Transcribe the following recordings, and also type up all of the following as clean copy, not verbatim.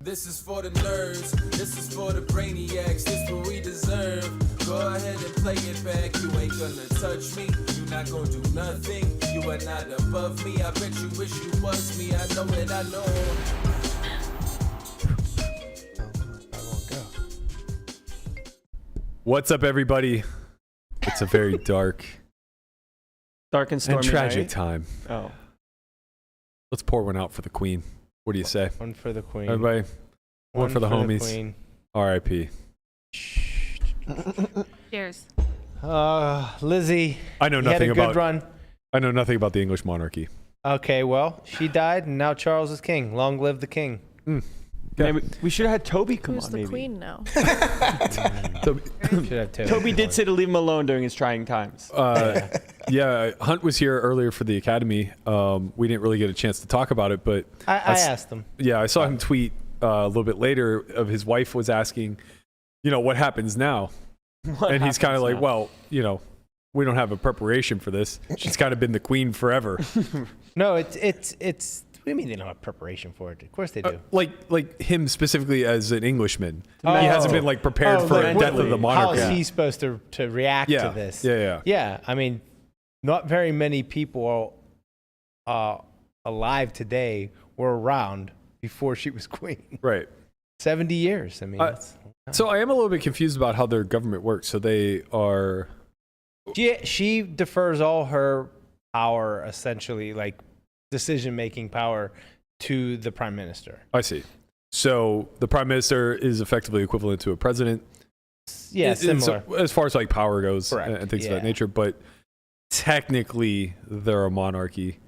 This is for the nerds, this is for the brainiacs, this what we deserve. Go ahead and play it back, you ain't gonna touch me, you not gonna do nothing, you are not above me, I bet you wish you was me, I know it, I know. What's up, everybody? It's a very dark and stormy and tragic night. time. Oh. Let's pour one out for the queen. What do you say? One for the queen. Everybody, one for the homies. Queen. R.I.P. Cheers. Lizzie. I know you had nothing a good about. run. I know nothing about the English monarchy. Okay, well, she died, and now Charles is king. Long live the king. Yeah. Maybe we should have had Toby come Who's on. the Maybe. queen now? Should have Toby did say to leave him alone during his trying times. Yeah, Hunt was here earlier for the academy. We didn't really get a chance to talk about it, but I asked him. Yeah, I saw him tweet a little bit later of his wife was asking, what happens now? And he's kind of like, well, we don't have a preparation for this. She's kind of been the queen forever. No, it's. What do you mean they don't have preparation for it? Of course they do. Like him specifically as an Englishman. Oh. He hasn't been prepared for the death of the monarchy. How is he supposed to react to this? Yeah. I mean, not very many people alive today were around before she was queen. Right. 70 years. I mean, so I am a little bit confused about how their government works. So they are. She defers all her power, essentially, like decision-making power, to the prime minister. I see. So the prime minister is effectively equivalent to a president. Yeah, similar. As far as power goes. Correct. And things of that nature. But technically, they're a monarchy.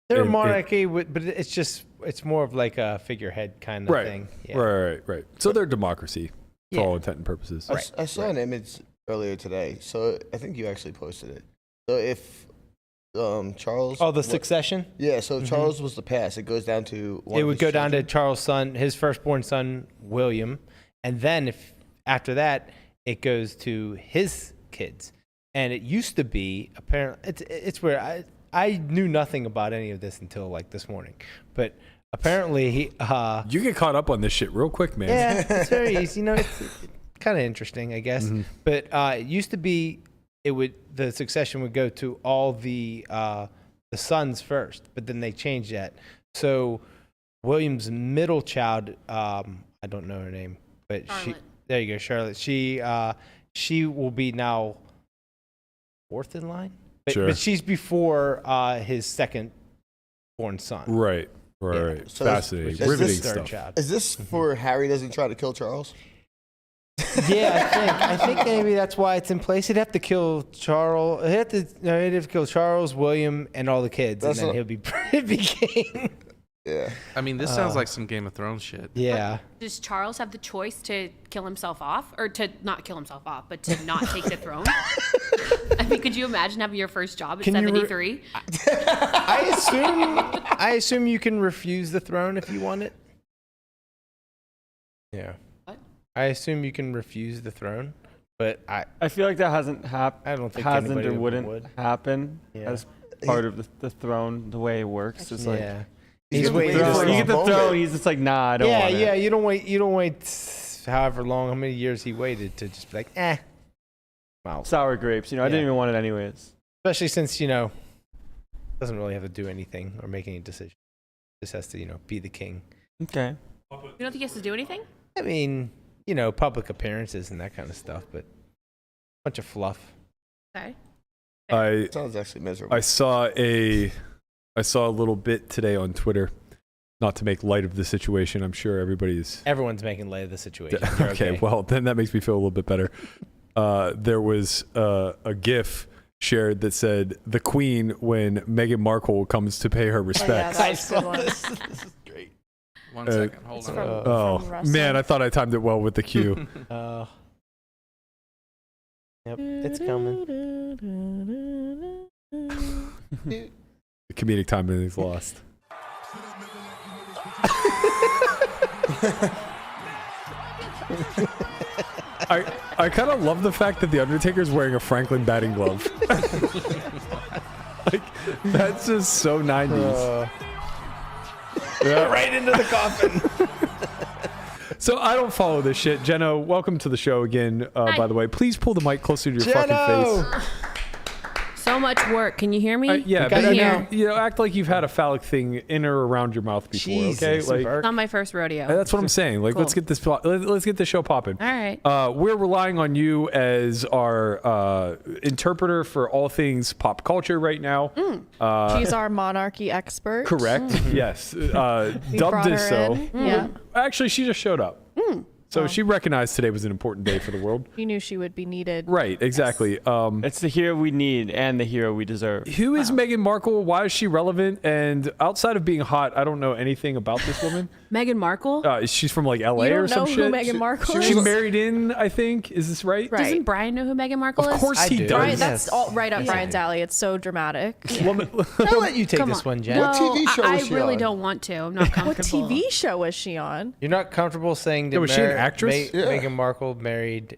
They're a monarchy, but it's more of like a figurehead kind of thing. Yeah. Right. So they're democracy for all intent and purposes. I saw an image earlier today, so I think you actually posted it. So if Charles... Oh, the succession? Yeah, so if Charles was to pass, it goes down to one It of would his go down to children. Charles' son, his firstborn son, William. And then if after that, it goes to his kids. And it used to be, apparently, it's where I knew nothing about any of this until this morning. But apparently he... you get caught up on this shit real quick, man. Yeah, it's very easy. It's kind of interesting, I guess. Mm-hmm. But it used to be the succession would go to all the sons first, but then they changed that. So William's middle child, I don't know her name, but Charlotte. there you go, Charlotte. She will be now fourth in line, but she's before his second born son. Right. So fascinating, riveting stuff. Child. Is this for Harry doesn't try to kill Charles? Yeah, I think maybe that's why it's in place. He'd have to kill Charles. He'd have to kill Charles, William, and all the kids, and then he'll be king. Yeah. I mean, this sounds like some Game of Thrones shit. Yeah. Does Charles have the choice to kill himself off, or to not kill himself off, but to not take the throne? I mean, could you imagine having your first job at 73? I assume you can refuse the throne if you want it. Yeah. What? I assume you can refuse the throne, but I feel like that hasn't happened. I don't think hasn't anybody or wouldn't would. happen as part of the throne. The way it works is He's waiting you for get the throne. He's just like, nah, I don't want it. Yeah. You don't wait. However long, how many years he waited to just be like, Wow. Sour grapes. I didn't even want it anyways. Especially since doesn't really have to do anything or make any decision. Just has to be the king. Okay. You don't think he has to do anything? I mean, public appearances and that kind of stuff, but bunch of fluff. Okay. Sounds actually miserable. I saw a little bit today on Twitter, not to make light of the situation. I'm sure Everyone's making light of the situation. okay, well, then that makes me feel a little bit better. There was a GIF shared that said the Queen when Meghan Markle comes to pay her respects. Yeah, that's a good one. This is great. One second, hold on. From Man, I thought I timed it well with the cue. Yep, it's coming. The comedic timing is lost. I kind of love the fact that the Undertaker's wearing a Franklin batting glove. That's just so 90s. Right into the coffin. So I don't follow this shit. Jenna, welcome to the show again. By the way, please pull the mic closer to your fucking face. So much work. Can you hear me? Yeah, Okay, but now. act like you've had a phallic thing in or around your mouth before. Jesus, okay, like It's not my first rodeo. that's what I'm saying. Like, Cool. let's get the show popping. All right. We're relying on you as our interpreter for all things pop culture right now. She's our monarchy expert. Correct. Yes. We Dubbed brought as her so. in. Yeah. Actually, she just showed up. So she recognized today was an important day for the world. We knew she would be needed. Right. Exactly. It's the hero we need and the hero we deserve. Who is Meghan Markle? Why is she relevant? And outside of being hot, I don't know anything about this woman. Meghan Markle? She's from like LA You don't or some know who shit. Meghan Markle She is? married in, I think. Is this right? Right. Doesn't Brian know who Meghan Markle Of is? course I he do. does. Brian, Yes. that's all right up Yes, I Brian's do. alley. It's so dramatic. I'll let you take Come this on. one, Jen. No, What TV show I was she really on? don't want to. I'm not What comfortable. TV show was she on? You're not comfortable saying that was she an actress? Yeah. Meghan Markle married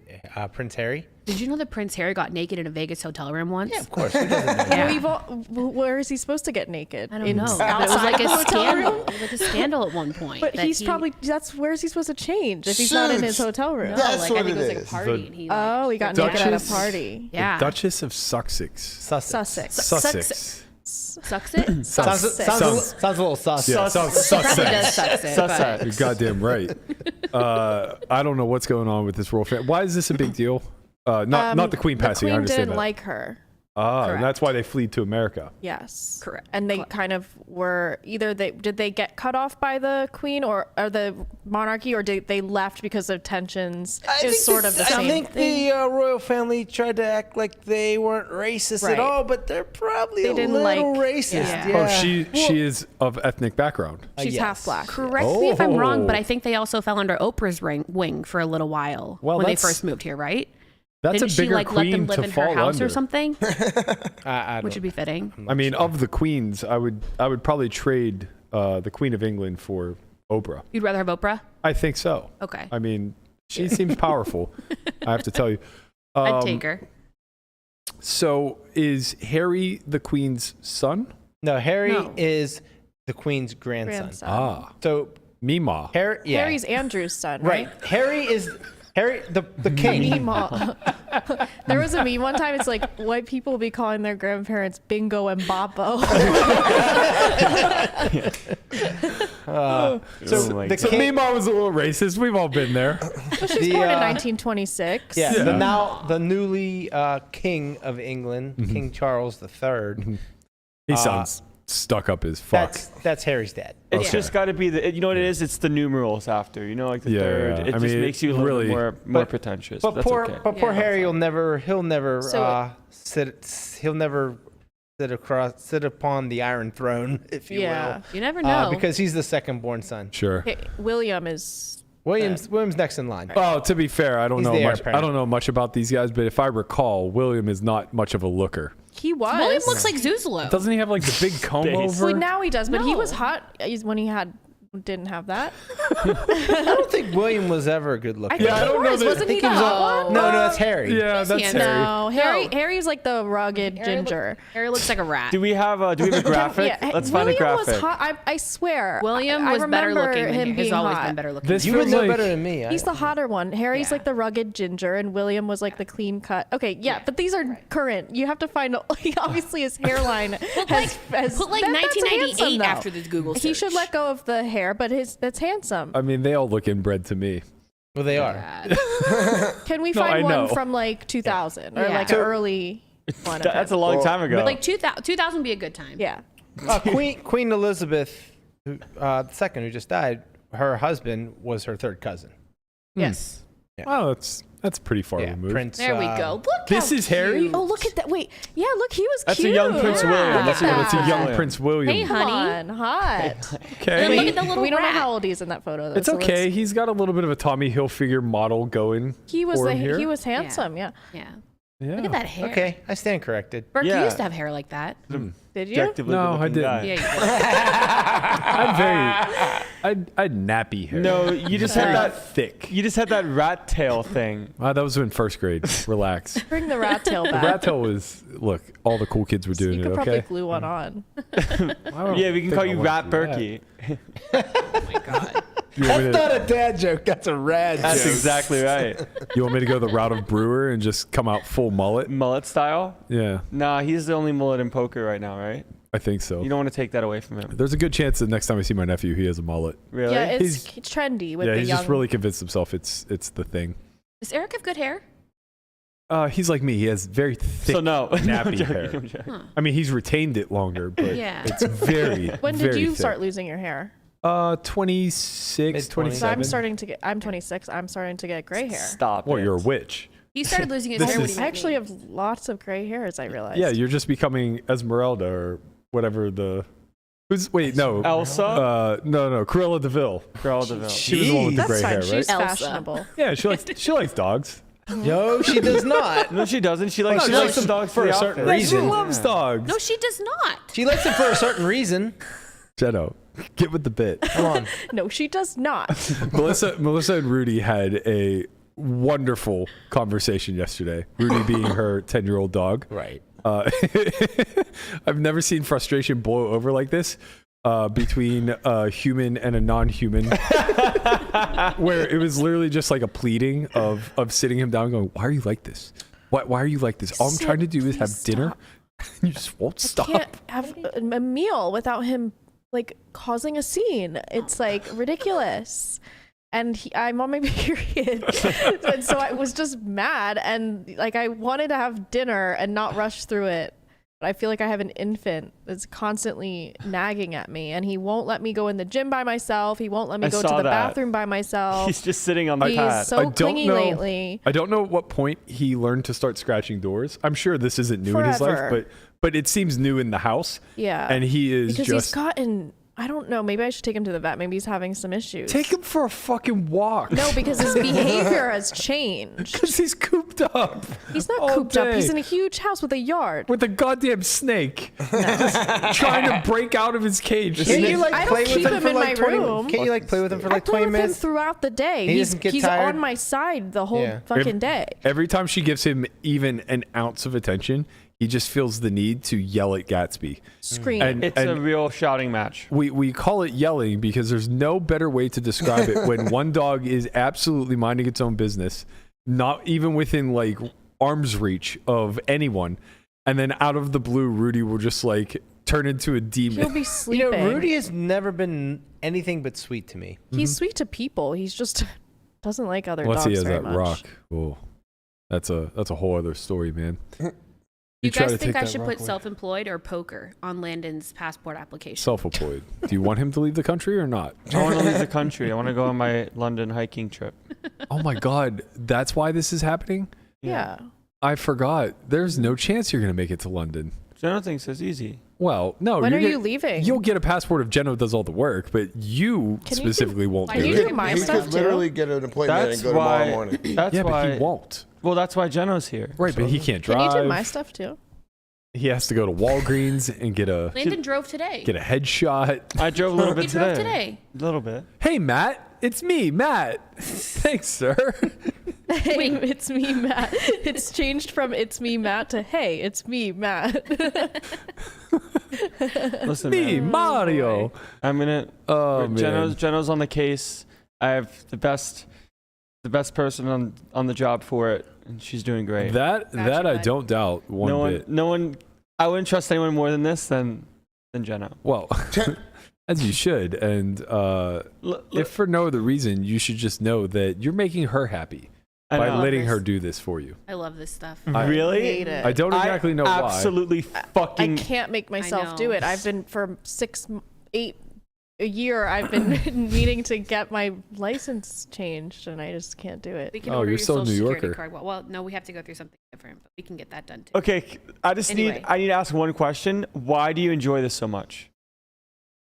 Prince Harry? Did you know that Prince Harry got naked in a Vegas hotel room once? Yeah, of course. Who doesn't know that? Yeah. We've all, where is he supposed to get naked? I don't know. It was Outside like the a hotel scandal. room? It was like a scandal at one point. But that he's he- probably where is he supposed to change if he's not in his Suits. hotel room? No, That's like what I think it it was like a is. party. And he, like, Oh, he got Duchess? naked at a party. Yeah. Duchess of Sussex. Sussex. Sussex. Sucks it? Sounds a little sus. Yeah, Probably does Sussex. sucks it. Sussex. but- You're goddamn right. I don't know what's going on with this royal family. Why is this a big deal? Not the Queen passing. I The Queen understand didn't that. like her. And that's why they fled to America. Yes. Correct. And they kind of were either did they get cut off by the Queen or the monarchy, or did they left because of tensions? It was sort of the same I think thing. the royal family tried to act like they weren't racist Right. at all, but they're probably They a didn't little like- racist. yeah. Yeah. Oh, she is of ethnic background. She's yes. half black. Correct me if I'm wrong, but Oh. I think they also fell under Oprah's wing for a little while Well, when they that's- first moved here, right? That's Didn't a she bigger like let them queen live to in her fall house under. or something? I Which would be fitting. I mean, of the queens, I would probably trade the Queen of England for Oprah. You'd rather have Oprah? I think so. Okay. I mean, she seems powerful. I have to tell you. I'd take her. So, is Harry the Queen's son? No, Harry No. is the Queen's grandson. Ah, So Mima. Harry's Andrew's son, right. right? Harry is the king. Meemaw. There was a meme one time. It's like white people be calling their grandparents Bingo and Boppo. Oh So my the God. So king, Mima was a little racist. We've all been there. She was The, born in uh, 1926. yeah, Yeah. now the newly king of England, King Charles III. He sounds stuck up as fuck. That's Harry's dad. It's Okay. just got to be you know what it is? It's the numerals after. You know, like the Yeah, third. yeah. It I just mean, makes you a little really- bit more But- pretentious. But That's poor, okay. but poor Yeah. Harry, he'll never So- sit upon the Iron Throne, if you Yeah. You never will, know. because he's the second born son. Sure. Hey, William is. William's next in line. Oh, to be fair, I don't He's know the heir much. I apparent. don't know much about these guys, but if I recall, William is not much of a looker. He was. William looks like Zuzalo. Doesn't he have like the big comb over? Well, now he does, but he was No. hot when he didn't have that. I don't think William was ever a good looker. think I he don't know was. that- Wasn't he the was hot one? No, that's Harry. Yeah, He's that's handsome. Harry. No, Harry's like the rugged ginger. Harry looks like a rat. Do we have a graphic? Yeah, Let's find a William graphic. was hot. I swear. William I was better remember looking than him him. He's being always hot. been better looking. This You would feels know like better than me. He's the hotter one. Harry's Yeah. like the rugged ginger, and William was like the clean cut. Okay, yeah, but these are current. You have to find. Obviously, his hairline has Put like that's 1998 handsome, though. after this Google search. He should let go of the hair, but that's handsome. I mean, they all look inbred to me. Well, they are. Can we No, I find know. one from like 2000 or Yeah. like an early one? of That's a him? long time ago. Like 2000 would be a good time. Yeah. Queen Elizabeth II, who just died, her husband was her third cousin. Yes. Oh, that's pretty far Yeah, removed. Prince. There we go. Look This how is Harry? cute. Oh, look at that. Wait. Yeah, look, he was That's a cute. young Prince William. Look That's at a- That's a that. young William. Prince William. Hey, Come honey. on, hot. Okay. And look at the little We don't rat. know how old he is in that photo. Though, It's so okay. let's- He's got a little bit of a Tommy Hilfiger model going. He was for him here. he was handsome. Yeah. Yeah. Yeah. Look at that hair. Okay, I stand corrected. Burke, you Yeah. used to have hair like that. Did you? Objectively No, I good-looking didn't. guy. Yeah, you did. I had nappy hair. No, you just had Very that thick. You just had that rat tail thing. That was in first grade. Relax. Bring the rat tail back. The rat tail was, look, all the cool kids were doing You it, could probably okay? glue one on. I don't Yeah, we can think call I you wanna Rat do that. Berkey. Oh my god. That's not a dad joke. That's a rad joke. That's exactly right. You want me to go the route of Brewer and just come out full mullet? Mullet style? Yeah, Nah, he's the only mullet in poker right now, right? I think so. You don't want to take that away from him. There's a good chance that next time I see my nephew, he has a mullet. Really? Yeah, it's trendy with Yeah, the he's young. just really convinced himself it's the thing. Does Eric have good hair? He's like me. He has very thick, So no. nappy I'm joking, hair. I'm joking. I mean, he's retained it longer, but Yeah. it's very. When did very you thick. start losing your hair? 26, Mid-twenties. 27. So I'm starting to get. I'm 26. I'm starting to get gray hair. Stop Well, it. you're a witch. He started losing his This hair when is- he I met actually me. have lots of gray hairs. I realized. Yeah, you're just becoming Esmeralda or whatever the. Wait, no. Elsa? No, Cruella DeVille. Cruella DeVille. She was the one with the That's gray fine. hair, right? She's Elsa. fashionable. Yeah, she likes dogs. No, she does not. No, she doesn't. She likes, she she likes likes them dogs for the a certain outfit. She reason. loves dogs. No, she does not. She likes it for a certain reason. Jeno, get with the bit. Come on. No, she does not. Melissa and Rudy had a wonderful conversation yesterday. Rudy being her 10-year-old dog. Right. I've never seen frustration boil over like this between a human and a non-human, where it was literally just like a pleading of sitting him down, going, "Why are you like this? Why are you like this? All I'm trying to do is have dinner. You just won't stop." Can't have a meal without him like causing a scene. It's like ridiculous. And I'm on my period, and so I was just mad, and like I wanted to have dinner and not rush through it. But I feel like I have an infant that's constantly nagging at me, and he won't let me go in the gym by myself. He won't let me I go to saw the that. bathroom by myself. He's just sitting on the He's pad. so clingy lately. I don't know at what point he learned to start scratching doors. I'm sure this isn't new in his life, Forever. but it seems new in the house. Yeah, And he is because just he's gotten. I don't know. Maybe I should take him to the vet. Maybe he's having some issues. take him for a fucking walk. No, because his behavior has changed. Because he's cooped up. He's not all cooped up. day He's in a huge house with a yard. with a goddamn snake, just trying to break out of his cage. Can't you I like don't play keep with him him for in like my 20 room. Can't you like play with him for I like play 20 with him minutes? throughout the day. He doesn't get he's tired? on my side the whole Yeah. fucking day. Every time she gives him even an ounce of attention, he just feels the need to yell at Gatsby. Scream. And- It's a real shouting match. We call it yelling because there's no better way to describe it when one dog is absolutely minding its own business, not even within like arm's reach of anyone, and then out of the blue, Rudy will just like turn into a demon. He'll be You sleeping. know, Rudy has never been anything but sweet to me. He's sweet to people. He's just doesn't like other Unless dogs he has very that much. rock. Oh, that's a whole other story, man. You try guys to think take I that should rock put away. self-employed or poker on Landon's passport application? Self-employed. Do you want him to leave the country or not? I want to leave the country. I want to go on my London hiking trip. Oh my God, that's why this is happening? Yeah. I forgot. There's no chance you're going to make it to London. Jenna thinks it's easy. Well, no. When you're are you gonna- leaving? You'll get a passport if Jeno does all the work, but you Can you specifically won't Why do do you it. do my He stuff could too? literally get an appointment That's and go tomorrow why. morning. That's Yeah, why. but he won't. Well, that's why Jenna's here. Right, but he can't Can drive. you do my stuff too? He has to go to Walgreens and get a Landon drove today. headshot. I drove a little He bit drove today. today. A little bit. Hey, Matt. It's me, Matt. Thanks, sir. Hey, it's me, Matt. It's changed from "it's me, Matt" to "Hey, it's me, Matt." Listen, Me, man, Mario. I'm gonna. Oh, man. Jenna's on the case. I have the best person on the job for it, and she's doing great. That Gotcha, I bud. don't doubt one bit. No one. I wouldn't trust anyone more than this than Jenna. Well, as you should. And if for no other reason, you should just know that you're making her happy I by know. letting this. her do this for you. I love this stuff. I- Really? hate it. I don't exactly know why. Absolutely I fucking. can't make myself know. do it. I've been for 8 a year. I've been needing to get my license changed, and I just can't do it. We can Oh, order you're your still a social New security Yorker. card. Well, no, we have to go through something different, but we can get that done too. Okay, I just Anyway. need to ask one question. Why do you enjoy this so much?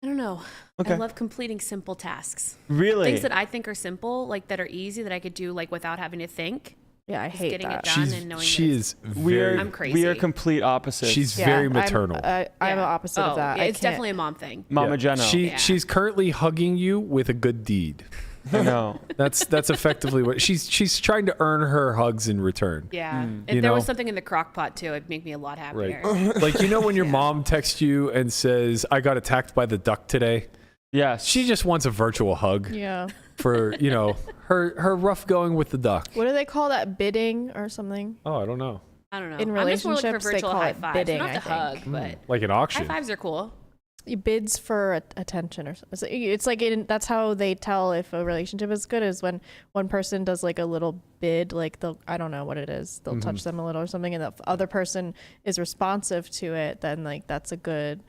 I don't know. Okay. I love completing simple tasks. Really? Things that I think are simple, like that are easy, that I could do like without having to think. Yeah, I Just hate getting that. it done and knowing She that is We're very. I'm crazy. We are complete opposites. She's Yeah, very I'm- maternal. I'm Yeah. opposite Oh, of that. yeah, I it's can't- definitely a mom thing. Mama Yeah. Jenna. Yeah. She's currently hugging you with a good deed. I know. That's effectively what she's trying to earn her hugs in return. Yeah. You If there was know? something in the crock pot too, it'd make me a lot happier. Right. Like when your Yeah. mom texts you and says, "I got attacked by the duck today." Yes. She just wants a virtual hug Yeah. for, her rough going with the duck. What do they call that? Bidding or something? Oh, I don't know. I don't know. In I'm just more looking for relationships, they virtual call high it fives. bidding, Not I the hug, think. but Like an auction. high fives are cool. Bids for attention or something. It's like that's how they tell if a relationship is good, is when one person does like a little bid, like I don't know what it is, they'll touch them a little or something, and the other person is responsive to it, then like that's a good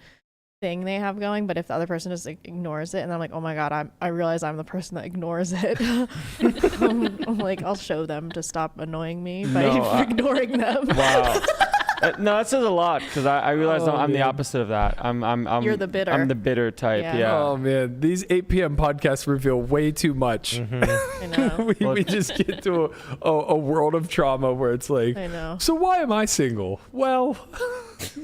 thing they have going. But if the other person just like, ignores it, and I'm like, oh my god, I realize I'm the person that ignores it. I'm like, I'll show them to stop annoying me by ignoring them. Wow. No, that says a lot because I realize I'm the man. opposite of that. I'm You're the bitter. I'm the bitter type. Yeah. Yeah. Oh man, these 8 p.m. podcasts reveal way too much. I know. we just get to a world of trauma where it's like, I know. so why am I single? Well,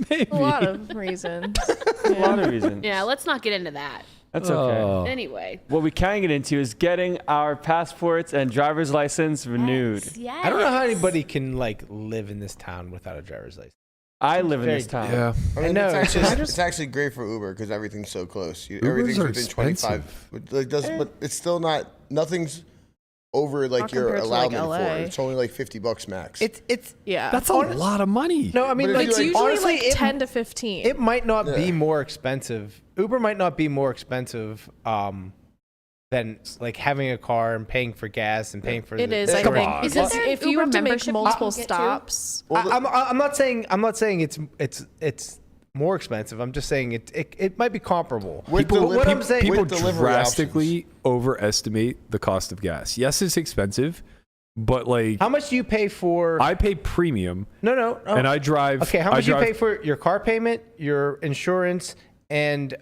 maybe. A lot of reasons. A lot of reasons. Yeah, let's not get into that. That's okay. Oh. Anyway. What we can get into is getting our passports and driver's license renewed. Yes. I don't know how anybody can like live in this town without a driver's license. I live in very- this town. Yeah. I mean, know, it's it's actually, just- it's actually great for Uber because everything's so close. Ubers Everything's are within expensive. 25. But it's still not. Nothing's over like Not your compared to, like, allowment for LA. it. It's only like $50 max. It's Yeah. That's a lot of money. no, I mean, But like, if it's you, usually honestly, like it- 10 to 15. It might not be Yeah. more expensive. Uber might not be more expensive than like having a car and paying for gas and paying for. It the, is. the I Come think on. Isn't there an if you Uber have to make membership multiple you can get too? stops, I'm not saying it's more expensive. I'm just saying it might be comparable. With But what delivery- I'm saying, People with delivery drastically overestimate the cost of gas. Yes, it's expensive, but like how much do you pay for? I pay premium No. and I drive. Okay, how I much do you drive- pay for your car payment, your insurance, and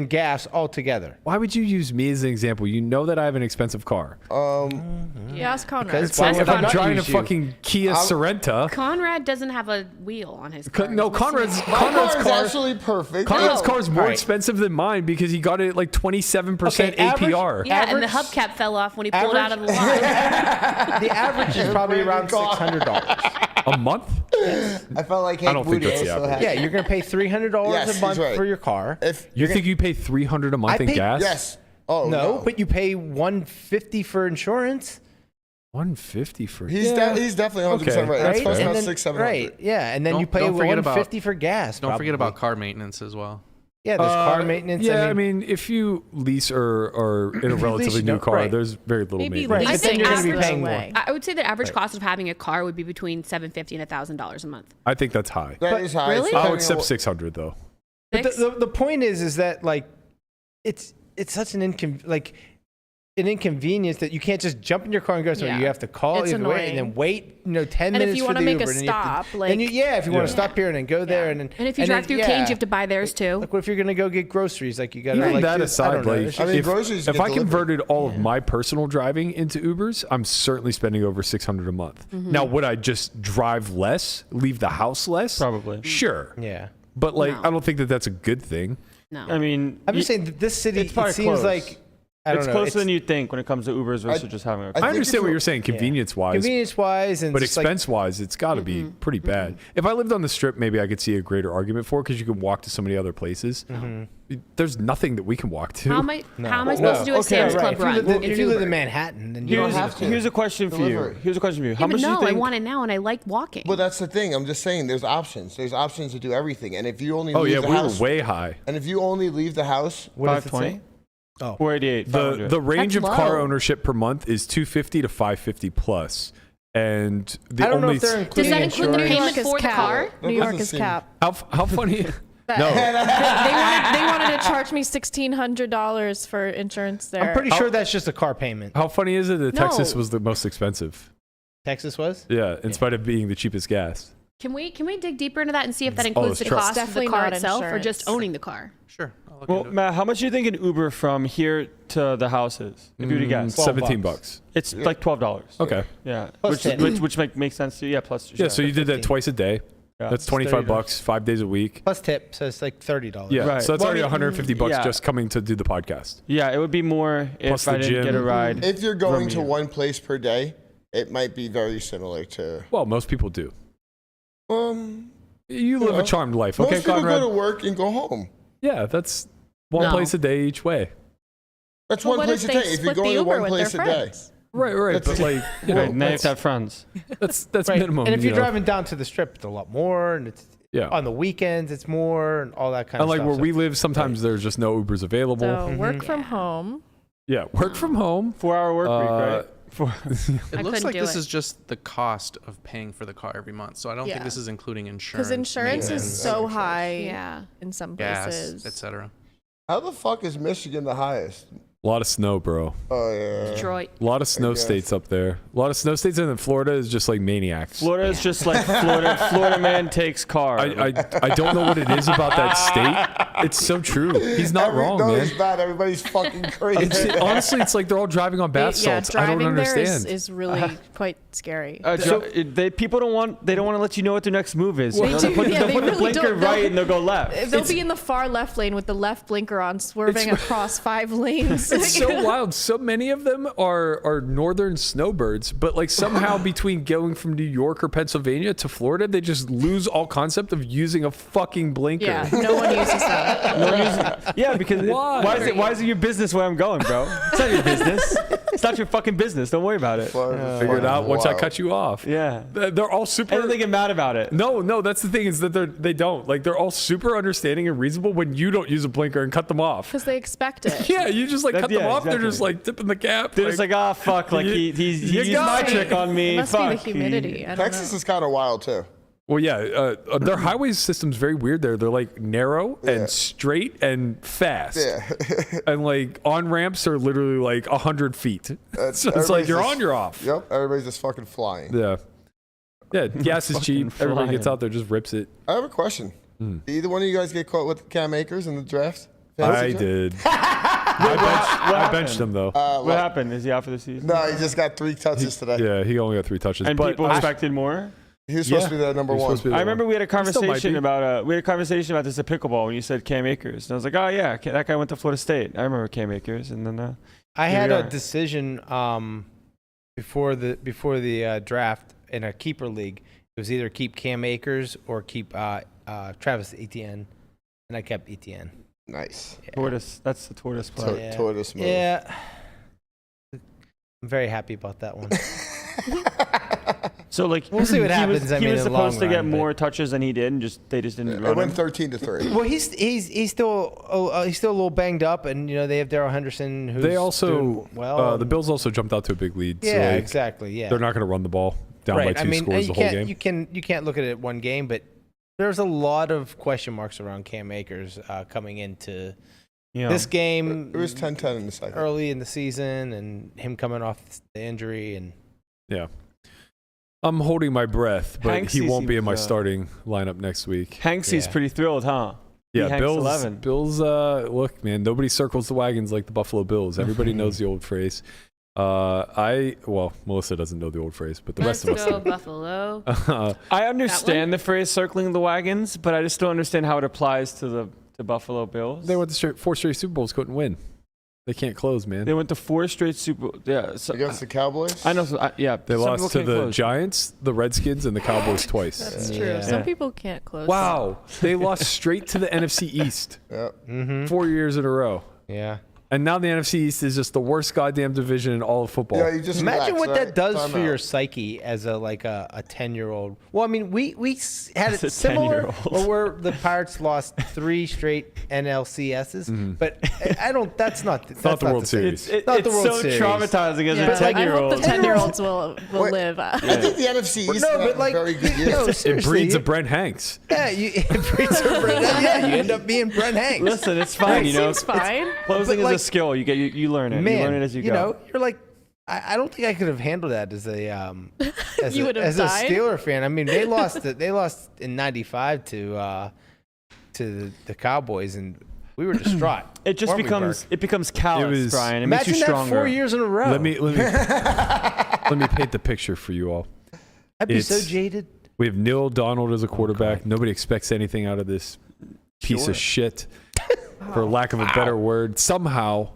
gas all together? Why would you use me as an example? You know that I have an expensive car. you ask Conrad. Because It's like why if would I I'm not driving a use you? fucking Kia Sorento. Conrad doesn't have a wheel on his car. No, He's Conrad's missing- My car is car. actually perfect. Conrad's No. car is more All right. expensive than mine because he got it at like 27% Okay, average- APR. Yeah, and the Average- hubcap fell off when he pulled out of the line. The average is probably around $600. A month? I felt like I don't think that's the also average. had. Yeah, you're gonna pay $300 Yes, a he's month right. for your car. If You think you pay $300 a month I in pay- gas? yes. Oh No, but you pay $150 for insurance. $150 for he's definitely 100% Okay, right. that's It's supposed to fair. about $600-700. Right, yeah, and then you pay Don't forget about- $150 for gas. Don't forget about probably. car maintenance as well. Yeah, there's car maintenance. Yeah, I mean, if you lease or are in a relatively you new don't- car, right. there's very little Maybe maintenance. Right, I but then think you're gonna be average paying more. away. I would say the average cost of having a car would be between $750 and $1,000 a month. I think that's high. That is high. really? It's I'll depending accept on what- 600 though. But the point is that like it's such an inconvenience that you can't just jump in your car and go somewhere. Yeah. You have to call, It's you have to wait, and annoying. then wait, 10 And minutes if you for want the to make Uber, a and you have stop, to, like and you, if you want to stop here and then go there, and then And if you and drive then- through Canes, you have to buy theirs too. Like, what if you're gonna go get groceries? Like, you gotta Even like that just- I aside, don't know. like It's I just- mean, groceries if get I delivered. converted all of my personal driving into Ubers, I'm certainly spending over 600 a month. Mm-hmm. Now, would I just drive less, leave the house less? Probably. Sure. yeah. But like, No. I don't think that that's a good thing. No. I mean, I'm just saying that this city it's probably it seems close. like I don't it's know. closer than you think when it comes to Ubers versus just having a I car. I think understand if what you- you're saying, convenience wise, convenience wise, and but just, like, expense wise, it's got to be pretty bad. If I lived on the strip, maybe I could see a greater argument for it because you can walk to so many other places. There's nothing that we can walk to. how am I supposed to do a Okay, Sam's right. Club If you run? lived in- in If an you live Uber? in Manhattan, then you don't Here's, have to. here's a question for Deliver you. it. Here's a question for you. Yeah, How but much do no, you I think? want it now, and I like walking. But that's the thing. I'm just saying there's options. There's options to do everything. And if you only Oh leave yeah, the we house, were way high. and if you only leave the house, What does it 520? say? Oh. 488. The 500. range That's of car low. ownership per month is 250 to 550 plus, and the I don't know only if they're including that include the insurance. payment for the cap. car? New York doesn't is seem- cap. how funny. That- No, they wanted to charge me $1,600 for insurance there. I'm pretty sure that's just a car payment. how funny is it that No. Texas was the most expensive? Texas was? Yeah, in spite of being the cheapest gas. Can we dig deeper into that and see if that It's- includes it's the cost of the definitely car not itself or insurance. just owning the car? Sure. I'll look Well, into it. Matt, how much do you think an Uber from here to the house is? If you were to guess. 17 $12. bucks. It's like $12. Okay. Yeah. Plus Which, tip. which makes sense to you. Yeah, plus. Yeah, so you did that 15. twice a day. Yeah. That's It's 25 $30. bucks, 5 days a week. Plus tip, so it's like $30. Yeah, Right. so that's Well, I already mean, 150 bucks yeah. just coming to do the podcast. Yeah, it would be more Plus if the I didn't gym. get a ride. if you're going to you. one place per day, it might be very similar to. Well, most people do. Um, You live know, a charmed life, okay, most people Conrad? go to work and go home. Yeah, that's one No. place a day each way. That's Well, one what place if a they day. If you split go the to Uber one with place their a day. friends? Right. But like, you know, Right, now you have to have friends. that's Right. minimum. And if you're you know. driving down to the strip, it's a lot more, and it's Yeah. on the weekends, it's more, and all that kind And of like stuff. where So- we live, sometimes there's just no Ubers available. So work Mhm. from Yeah. home. Yeah, work from home. 4-hour work week, Uh, right? It I looks couldn't like do this it. is just the cost of paying for the car every month. So I don't think Yeah. this is including insurance. Because insurance is maintenance, so Insurance. high Yeah. in some gas, places. etc. How the fuck is Michigan the highest? A lot of snow, bro. Oh yeah. Detroit. A lot of snow guess. states up there. A lot of snow states, and then Florida is just like maniacs. Florida is just like Florida man takes car. I don't know what it is about that state. It's so true. He's not wrong, no, man. it's bad. Everybody's fucking crazy. Honestly, it's like they're all driving on bath salts. I don't driving there understand. is really quite scary. People don't want to let you know what their next move is. They They'll do. put, Yeah, they'll they put the really blinker don't. right and they'll go left. They'll be in the far left lane with the left blinker on, swerving across 5 lanes. It's so wild. So many of them are northern snowbirds, but like somehow between going from New York or Pennsylvania to Florida, they just lose all concept of using a fucking blinker. Yeah, no one uses that. Yeah, because Why? why is it your business where I'm going, bro? It's not your business. It's not your fucking business. Don't worry about it. Figure it out once I cut you off. Yeah. They're all super. And then they get mad about it. No, that's the thing is that they don't. Like they're all super understanding and reasonable when you don't use a blinker and cut them off. Because they expect it. Yeah, you just like cut them off. They're exactly. just like tipping the cap. They're just like, ah, fuck. Like he used got my me. trick on me. It must fuck. be the humidity. I don't Texas know. is kind of wild too. Well, yeah, their highway system's very weird there. They're like narrow and straight and fast. Yeah. And like on ramps are literally like 100 feet. So it's like Everybody's you're just- on, you're off. Yep. Everybody's just fucking flying. Yeah. Yeah, gas is cheap. Fucking Everybody gets flying. out there, just rips it. I have a question. Did either one of you guys get caught with Cam Akers in the draft? I Fantasy draft? did. I benched him though. What happened? Is he out for the season? No, he just got 3 touches today. Yeah, he only got 3 touches. And but people expected more. He was supposed to be the number He was one. supposed to be the I one. remember we had a He still might conversation be. about this at pickleball when you said Cam Akers, and I was like, oh yeah, that guy went to Florida State. I remember Cam Akers, and then I Here had we a are. decision before the draft in a keeper league. It was either keep Cam Akers or keep Travis Etienne, and I kept Etienne. Nice. tortoise. That's the tortoise play. Yeah. Tortoise move. Yeah, I'm very happy about that one. So like We'll see what he happens, Was, I he mean, was in the long supposed to get run, but- more touches than he did, and they just didn't It run went him. 13-3. Well, he's still a little banged up, and they have Darrell Henderson who's They also, doing well. the Bills also jumped out to a big lead. Yeah, so like, exactly. Yeah, They're not going to run the ball down right. by 2 scores the you whole can't game. you can't look at it at one game, but there's a lot of question marks around Cam Akers coming into You know, this game. It was 10-10 in the second. early in the season, and him coming off the injury, and Yeah. I'm holding my breath, but Hanks, he he won't be in seems, my starting lineup next week. Hanksy's Yeah. pretty thrilled, huh? Yeah, Hanks Bills. 11. Bills. Look, man, nobody circles the wagons like the Buffalo Bills. Everybody knows the old phrase. Melissa doesn't know the old phrase, but the rest Let's of go us Buffalo. do. I understand the phrase "circling the wagons," but I just don't understand how it applies to the Buffalo Bills. They went to 4 straight Super Bowls, couldn't win. They can't close, man. They went to 4 straight Super. Yeah, so, Against the Cowboys? I know. Yeah, They some lost people to can't the close. Giants, the Redskins, and the Cowboys twice. That's Yeah. true. Yeah. Some people can't close. Wow, they lost straight to the NFC East Yep. 4 years in a row. yeah. And now the NFC East is just the worst goddamn division in all of football. Yeah, you just Imagine relax, what right? that does Time for out. your psyche as a 10-year-old. Well, I mean, we had As it a similar 10-year-old. where the Pirates lost 3 straight NLCSs, but I don't. That's not. That's not the World the same. Series. Not It's the World so Series. traumatizing as Yeah, a I hope 10-year-old. the 10-year-olds will Wait. live. I think the NFC East No, had but like, very good no, years. It seriously, breeds a Brent Hanks. Yeah, it breeds a Brent. Yeah, you end up being Brent Hanks. Listen, it's fine. You know, Seems fine. closing is like- a skill. You learn it. Man, you learn it as you go. know, you're like, I don't think I could have handled that as a You would have as died? a Steeler fan. I mean, they lost in '95 to the Cowboys, and we were distraught. It just weren't we, becomes Burke? callous, Brian. It makes Imagine you that stronger. 4 years in a row. Let me let me paint the picture for you all. I'd be so it's- jaded. We have Neil Donald as a quarterback. Nobody expects anything out of this piece of shit, for lack of a better word. Somehow,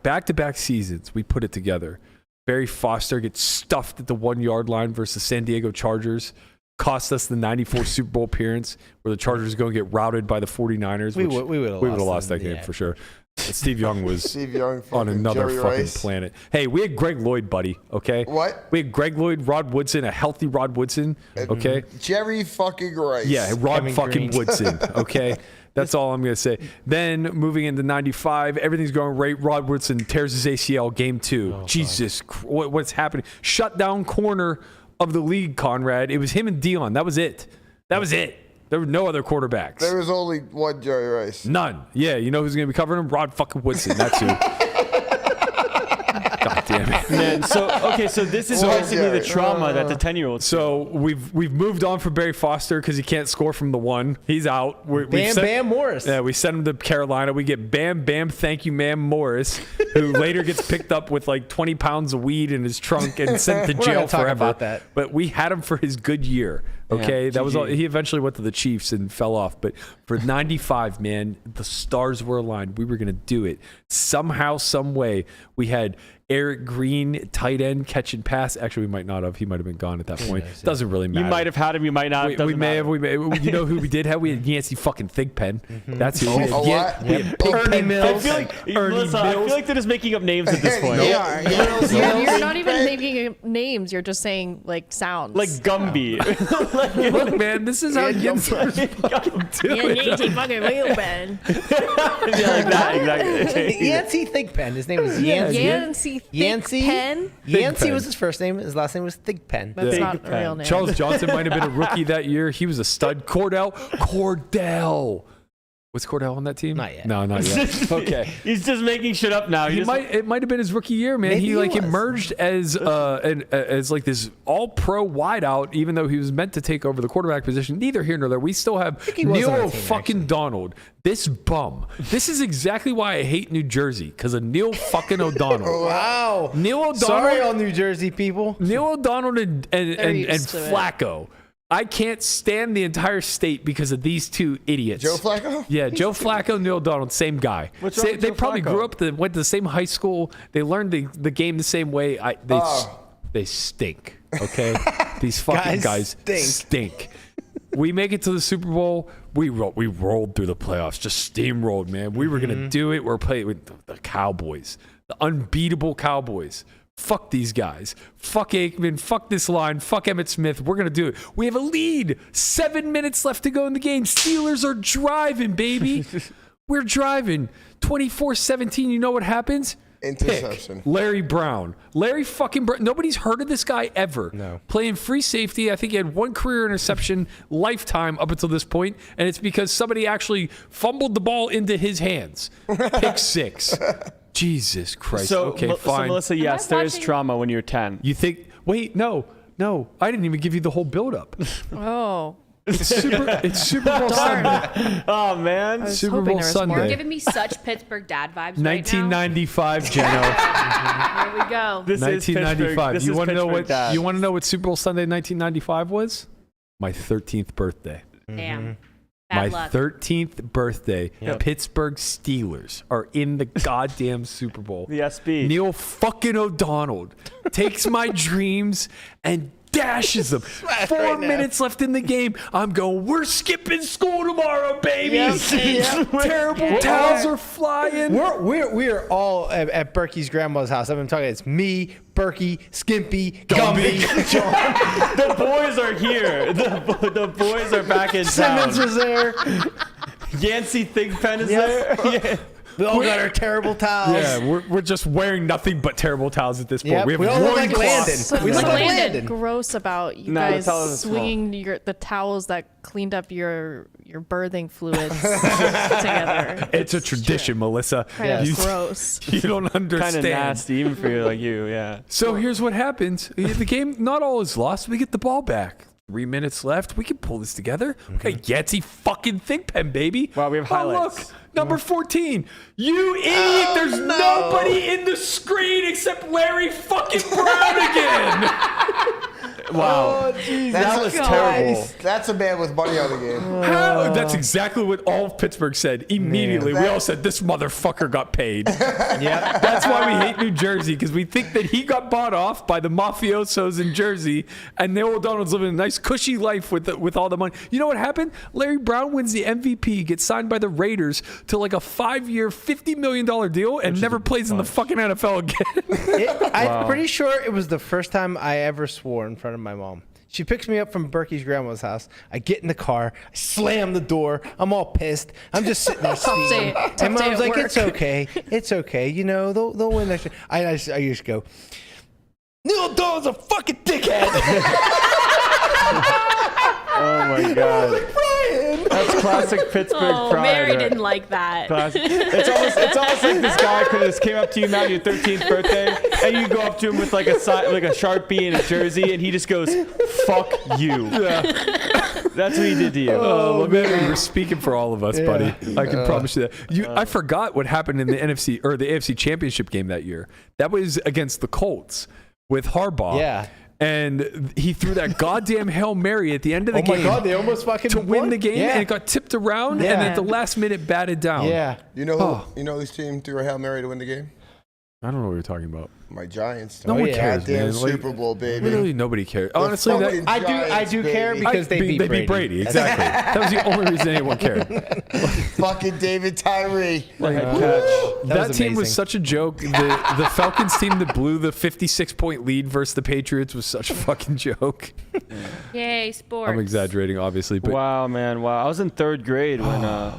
back-to-back seasons, we put it together. Barry Foster gets stuffed at the 1 yard line versus San Diego Chargers. cost us the 94 Super Bowl appearance where the Chargers go and get routed by the 49ers. We would have lost that game for sure. But Steve Young was Steve Young, on another Jerry fucking Rice. planet. Hey, we had Greg Lloyd, buddy, okay? What? We had Greg Lloyd, Rod Woodson, a healthy Rod Woodson, okay? Jerry fucking Rice. Yeah, Rod Kevin fucking Green. Woodson, okay? That's all I'm going to say. Then moving into 95, everything's going right. Rod Woodson tears his ACL game 2. Jesus, what's happening? Shut down corner of the league, Conrad. It was him and Dion. That was it. There were no other quarterbacks. There was only one Jerry Rice. None. Yeah, you know who's going to be covering him? Rod fucking Woodson. That's who. God damn it. Man, so this is basically the trauma that the 10-year-olds. So we've moved on from Barry Foster because he can't score from the 1. He's out. Bam Morris. Yeah, we send him to Carolina. We get Bam Thank You Ma'am Morris, who later gets picked up with like 20 pounds of weed in his trunk and sent to We're not jail gonna talk forever. about that. But we had him for his good year. Okay, Yeah, that was GG. all. He eventually went to the Chiefs and fell off. But for 95, man, the stars were aligned. We were gonna do it somehow, some way. We had Eric Green, tight end, catch and pass. Actually, we might not have. He might have been gone at that point. knows, yeah. Doesn't really matter. You might have had him, you might not. We may have. You know who we did have? We had Yancey fucking Thigpen. That's who. We had what? we had Ernie Pigpen. Mills. I feel like, Ernie Melissa, I Mills. feel like they're just making up names at this point. They are. You're not even making names. You're just saying like sounds. Like Gumby. Look, man, this is how Ginsburg's fucking do Yeah, it. Yancey fucking real Ben. Yeah, like that, exactly. Yancey Thigpen. His name was Yeah, Yancey. Yancey Pen. Yancey Thigpen. was his first name. His last name was Thigpen. That's Big not a Pen. real name. Charles Johnson might have been a rookie that year. He was a stud. Cordell. Was Cordell on that team? Not yet. No, not yet. Okay. He's just making shit up now. It might have been his rookie year, man. Maybe He he like was. emerged as as like this all-pro wideout, even though he was meant to take over the quarterback position. Neither here nor there. We still have he was on Neil our team, fucking Donald. This bum. This is exactly why I hate New Jersey, because of Neil fucking O'Donnell. Wow. Neil O'Donnell. Sorry, all New Jersey people. Neil O'Donnell and used to it. Flacco. I can't stand the entire state because of these two idiots. Joe Flacco? Yeah, Joe Flacco, Neil Donald, same guy. What's wrong with They Joe probably Flacco? grew up, went to the same high school. They learned the game the same way. They stink. Okay, these fucking guys stink. We make it to the Super Bowl. We rolled through the playoffs, just steamrolled, man. We were gonna do it. We're playing with the Cowboys, the unbeatable Cowboys. Fuck these guys. Fuck Aikman. Fuck this line. Fuck Emmitt Smith. We're going to do it. We have a lead. 7 minutes left to go in the game. Steelers are driving, baby. We're driving. 24-17. You know what happens? Interception. Pick Larry Brown. Larry fucking Brown. Nobody's heard of this guy ever. No. Playing free safety. I think he had one career interception lifetime up until this point, and it's because somebody actually fumbled the ball into his hands. Pick 6. Jesus Christ. So, okay, so fine. Melissa, yes, there is watching- trauma when you're 10. You think? Wait, no. I didn't even give you the whole build-up. Oh. It's Super Bowl Sunday. Oh, man. I was Super hoping Bowl there was Sunday. more. You're giving me such Pittsburgh dad vibes 1995, Geno. right now. Here we go. This is Pittsburgh. 1995. This You is want to know Pittsburgh what? dad. You want to know what Super Bowl Sunday 1995 was? My 13th birthday. Damn. My Bad luck. 13th birthday. Yep. Pittsburgh Steelers are in the goddamn Super Bowl. The SB. Neil fucking O'Donnell takes my dreams and dashes them. 4 minutes left in the game. I'm going, we're skipping school tomorrow, baby. Terrible towels are flying. We're all at Berkey's grandma's house. I've been talking. It's me, Berkey, Skimpy, Gumby, John. The boys are here. The boys are back in Simmons town. was there. Yancey Thigpen is Yep. there. Yeah. We all got our terrible towels. Yeah, we're just wearing nothing but terrible towels at this point. Yep, We have we all look like loincloths. Landon. So We look like Landon. Landon. gross about you No, the guys towels are small. swinging the towels that cleaned up your birthing fluids together. It's a tradition, Melissa. Kind You, of gross. you don't Kind understand. of nasty, even for you, like you, yeah. So here's what happens. The game, not all is lost. We get the ball back. 3 minutes left. We can pull this together. Okay, Yancey fucking Thigpen, baby. Wow, we have Oh, highlights. look, number 14. You idiot. There's nobody in the screen except Larry fucking Brown again. Wow. Oh, Jesus. That was terrible. That's a man with money on the game. How? That's exactly what all of Pittsburgh said immediately. We all said this motherfucker got paid. Yep. That's why we hate New Jersey, because we think that he got bought off by the mafiosos in Jersey, and Neil O'Donnell's living a nice cushy life with all the money. You know what happened? Larry Brown wins the MVP, gets signed by the Raiders to like a 5-year, $50 million deal, and never plays in the fucking NFL again. I'm pretty sure it was the first time I ever swore in front of my mom. She picks me up from Berkey's grandma's house. I get in the car. I slam the door. I'm all pissed. I'm just sitting there sleeping. And mom's like, "It's okay. It's okay. You know, they'll win that shit." I just go, "Neil O'Donnell's a fucking dickhead." Oh my God. That's classic Pittsburgh Oh, pride. Mary right? didn't like that. Classic. It's almost like this guy could have just came up to you now on your 13th birthday, and you go up to him with like a Sharpie and a jersey, and he just goes, "Fuck you." Yeah. That's what he did to you. Oh, man, you're speaking for all of us, buddy. I can promise you that. I forgot what happened in the NFC or the AFC Championship game that year. That was against the Colts with Harbaugh. Yeah. And he threw that goddamn Hail Mary at the end of the Oh my game God, they almost fucking to win won. the game, Yeah. and it got tipped around, and at the last minute batted down. Yeah. You know whose team threw a Hail Mary to win the game? I don't know what you're talking about. My Giants. No one yeah. cares, Goddamn man. Like, Super Bowl, baby. literally nobody cares. Honestly, fucking that, I do care baby. because they beat Brady. Exactly. That was the only reason anyone cared. Fucking David Tyree. That team was amazing. such a joke. The Falcons team that blew the 56-point lead versus the Patriots was such a fucking joke. Yay, sports. I'm exaggerating, obviously, but Wow, man. Wow. I was in 3rd grade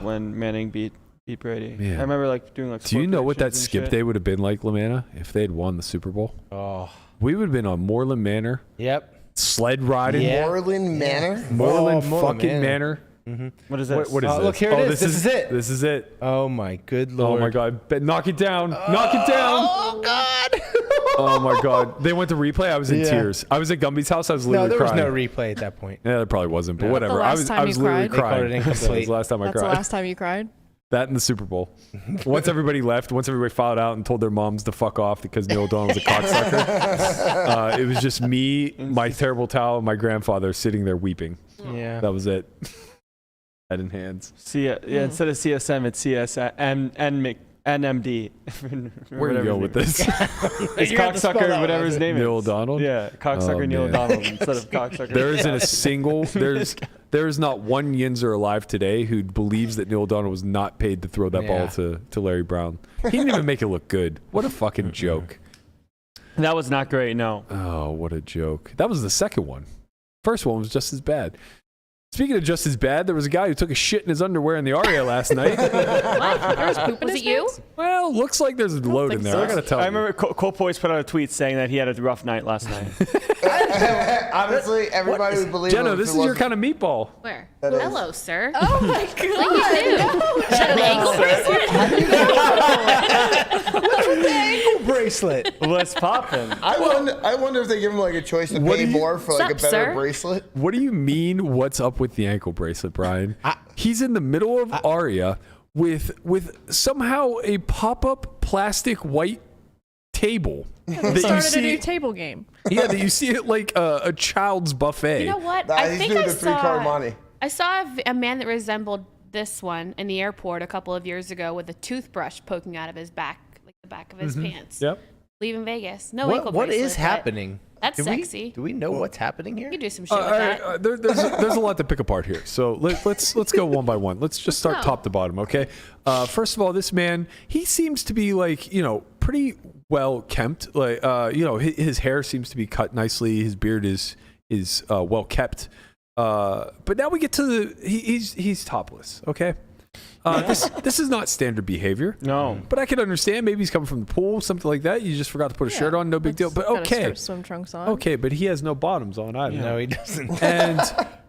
when Manning beat Brady. Man. I remember like doing like. do you sport know what that predictions and skip shit. day would have been like, Lamanna, if they had won the Super Bowl? Oh. We would have been on Moreland Manor, Yep. sled riding, Yeah. Moreland Manor. Moreland Oh, fucking Manor. Manor. What is that? What is this? Look, here it is. This is it. This is it. Oh my good Lord. Oh my God! Knock it down! Knock it down! Oh God. Oh my God! They went to replay. I was in Yeah. tears. I was at Gumby's house. I was No, literally there was crying. no replay at that point. Yeah, there probably wasn't, but No. whatever. The I last was time I was you literally cried? They called crying. it That was incomplete. the last time I That's cried. the last time you cried? That and the Super Bowl. Once everybody left, once everybody filed out and told their moms to fuck off because Neil O'Donnell was a cocksucker, it was just me, my terrible towel, and my grandfather sitting there weeping. Yeah. That was it. Head in hands. Instead of CSM, it's NMD. Where are you going with this? It's You have to spell cocksucker, that whatever one, his name is. Neil O'Donnell? Yeah, cocksucker Oh, Neil man. O'Donnell instead of cocksucker. There isn't a single, there's not one Yinzer alive today who believes that Neil O'Donnell was not paid to throw that ball to Larry Brown. He didn't even make it look good. What a fucking joke. That was not great. No. Oh, what a joke. That was the second one. First one was just as bad. Speaking of just as bad, there was a guy who took a shit in his underwear in the Aria last night. Was it you? Well, looks like there's a load in there. I gotta tell I you. remember Cole Poise put out a tweet saying that he had a rough night last night. Honestly, everybody would believe Jenna, him if this it is your wasn't- kind of meatball. Where? That is. Hello, sir. Oh my What do you do? God. Is that an ankle bracelet? Ankle bracelet. What's poppin'? I wonder if they give him like a choice to pay more for like a What's up, better sir? bracelet. What do you mean, what's up with the ankle bracelet, Brian? He's in the middle of Aria with somehow a pop-up plastic white table. that Started a new table game. Yeah, that you see at like a child's buffet. You know what? Nah, I he's think doing I the three-card saw. money. I saw a man that resembled this one in the airport a couple of years ago with a toothbrush poking out of his back, like the back of his pants. Yep. Leaving Vegas. No ankle What bracelet. is but happening? That's Do sexy. Do we know what's happening here? You could do some shit with that. There's a lot to pick apart here. So let's go one by one. Let's just start No. top to bottom, okay? First of all, this man, he seems to be like, pretty well kempt. Like, his hair seems to be cut nicely. His beard is well kept. But now we get to he's topless, okay? This is not standard behavior. No. But I can understand. Maybe he's coming from the pool, something like that. You just forgot to put a shirt on, no big deal. But Got a okay. skirt, swim trunks on. Okay, but he has no bottoms on either. No, he doesn't. And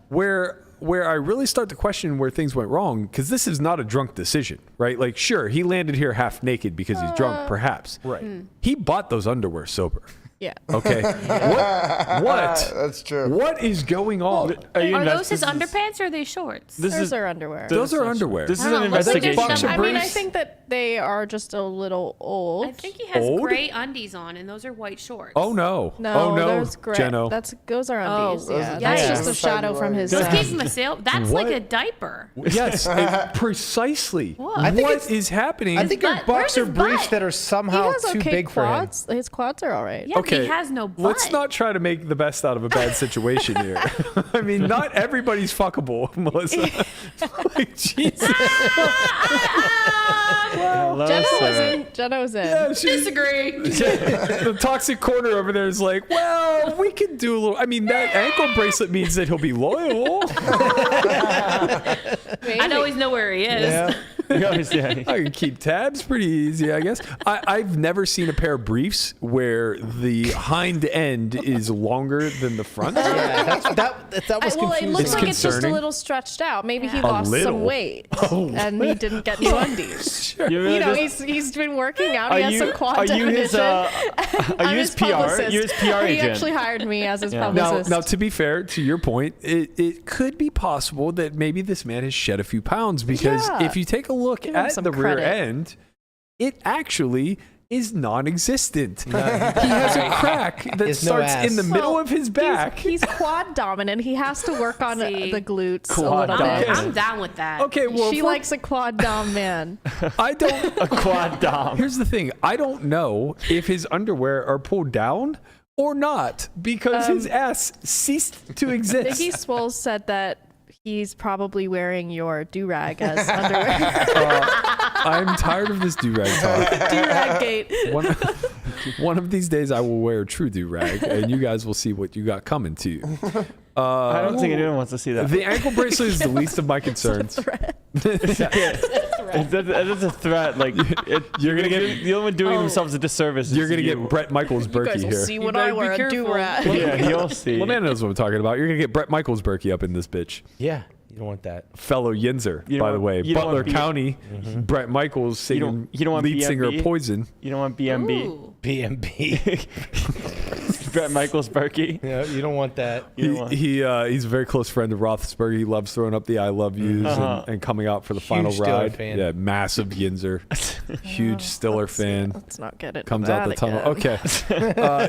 where I really start to question where things went wrong, because this is not a drunk decision, right? Like, sure, he landed here half naked because he's drunk, perhaps. Right. He bought those underwear sober. Yeah. Okay. What? That's true. What is going on? Are those his underpants or are they shorts? Those are underwear. Those are underwear. This is I don't an know, looks like investigation. there's some- I mean, I briefs? think that they are just a little old. I think he has Old? gray undies on, and those are white shorts. Oh no. No, Oh no. those gray. Jeno. Those are undies. Oh, yeah. those- That's yeah. just a shadow from his. Just gave him a sale. That's What? like a diaper. Yes, precisely. What? I think What it's- is happening? I think your butt- where's boxer his briefs butt? that are He somehow has too okay big for him. quads. His quads are all right. Yeah, but Okay, he has no butt. let's not try to make the best out of a bad situation here. I mean, not everybody's fuckable, Melissa. Like, Jesus. Hello, sir. Jenna was in. Yeah, she- Disagree. the toxic corner over there is like, well, we could do a little. I mean, that ankle bracelet means that he'll be loyal. I always know where he is. Yeah. I can keep tabs pretty easy, I guess. I've never seen a pair of briefs where the hind end is longer than the front. Yeah, that was Well, it confusing. looks like it's just a concerning. little stretched out. Maybe he Yeah. lost little? some weight and he didn't get new undies. You really You know, just- he's been working out. He has some quad are you his, definition. are I'm you his PR? publicist. You're his PR He agent. actually hired me as his Yeah. publicist. Now, to be fair, to your point, it could be possible that maybe this man has shed a few pounds because Yeah. if you take a look Give him at some the rear credit. end, it actually is non-existent. He has a crack that It's no starts ass. in the middle Well, of his back. He's quad dominant. He has to work on See? the glutes Quad a little bit. dominant. I'm down with that. Okay, well, She if we're- likes a quad dom man. I don't. A quad dom. Here's the thing: I don't know if his underwear are pulled down or not because his ass ceased to exist. Biggie Swole said that he's probably wearing your do-rag as underwear. I'm tired of this do-rag talk. Do-rag gate. One of these days, I will wear a true do-rag, and you guys will see what you got coming to you. I don't think anyone wants to see that. The ankle bracelet is the least of my concerns. That's a threat. Like you're gonna get the only one doing themselves a disservice. You're is gonna you. get Brett Michaels You guys Berkey will here. see when better I be wear a careful. do-rag. Yeah, you'll see. Well, Nana knows what I'm talking about. You're gonna get Brett Michaels Berkey up in this bitch. Yeah, you don't want that. Fellow Yinzer, You don't by the want- way. you don't Butler want County, Brett Michaels singing you don't want lead singer BMB? Poison. You don't want BMB. Ooh. BMB. Brett Michaels Berkey. Yeah, you don't want that. You don't want- He's a very close friend of Roethlisberger. He loves throwing up the "I love yous" and coming out for the final Steeler ride. fan. Yeah, massive Yinzer, huge Stiller fan. Let's not get it. Comes out the tunnel. Okay.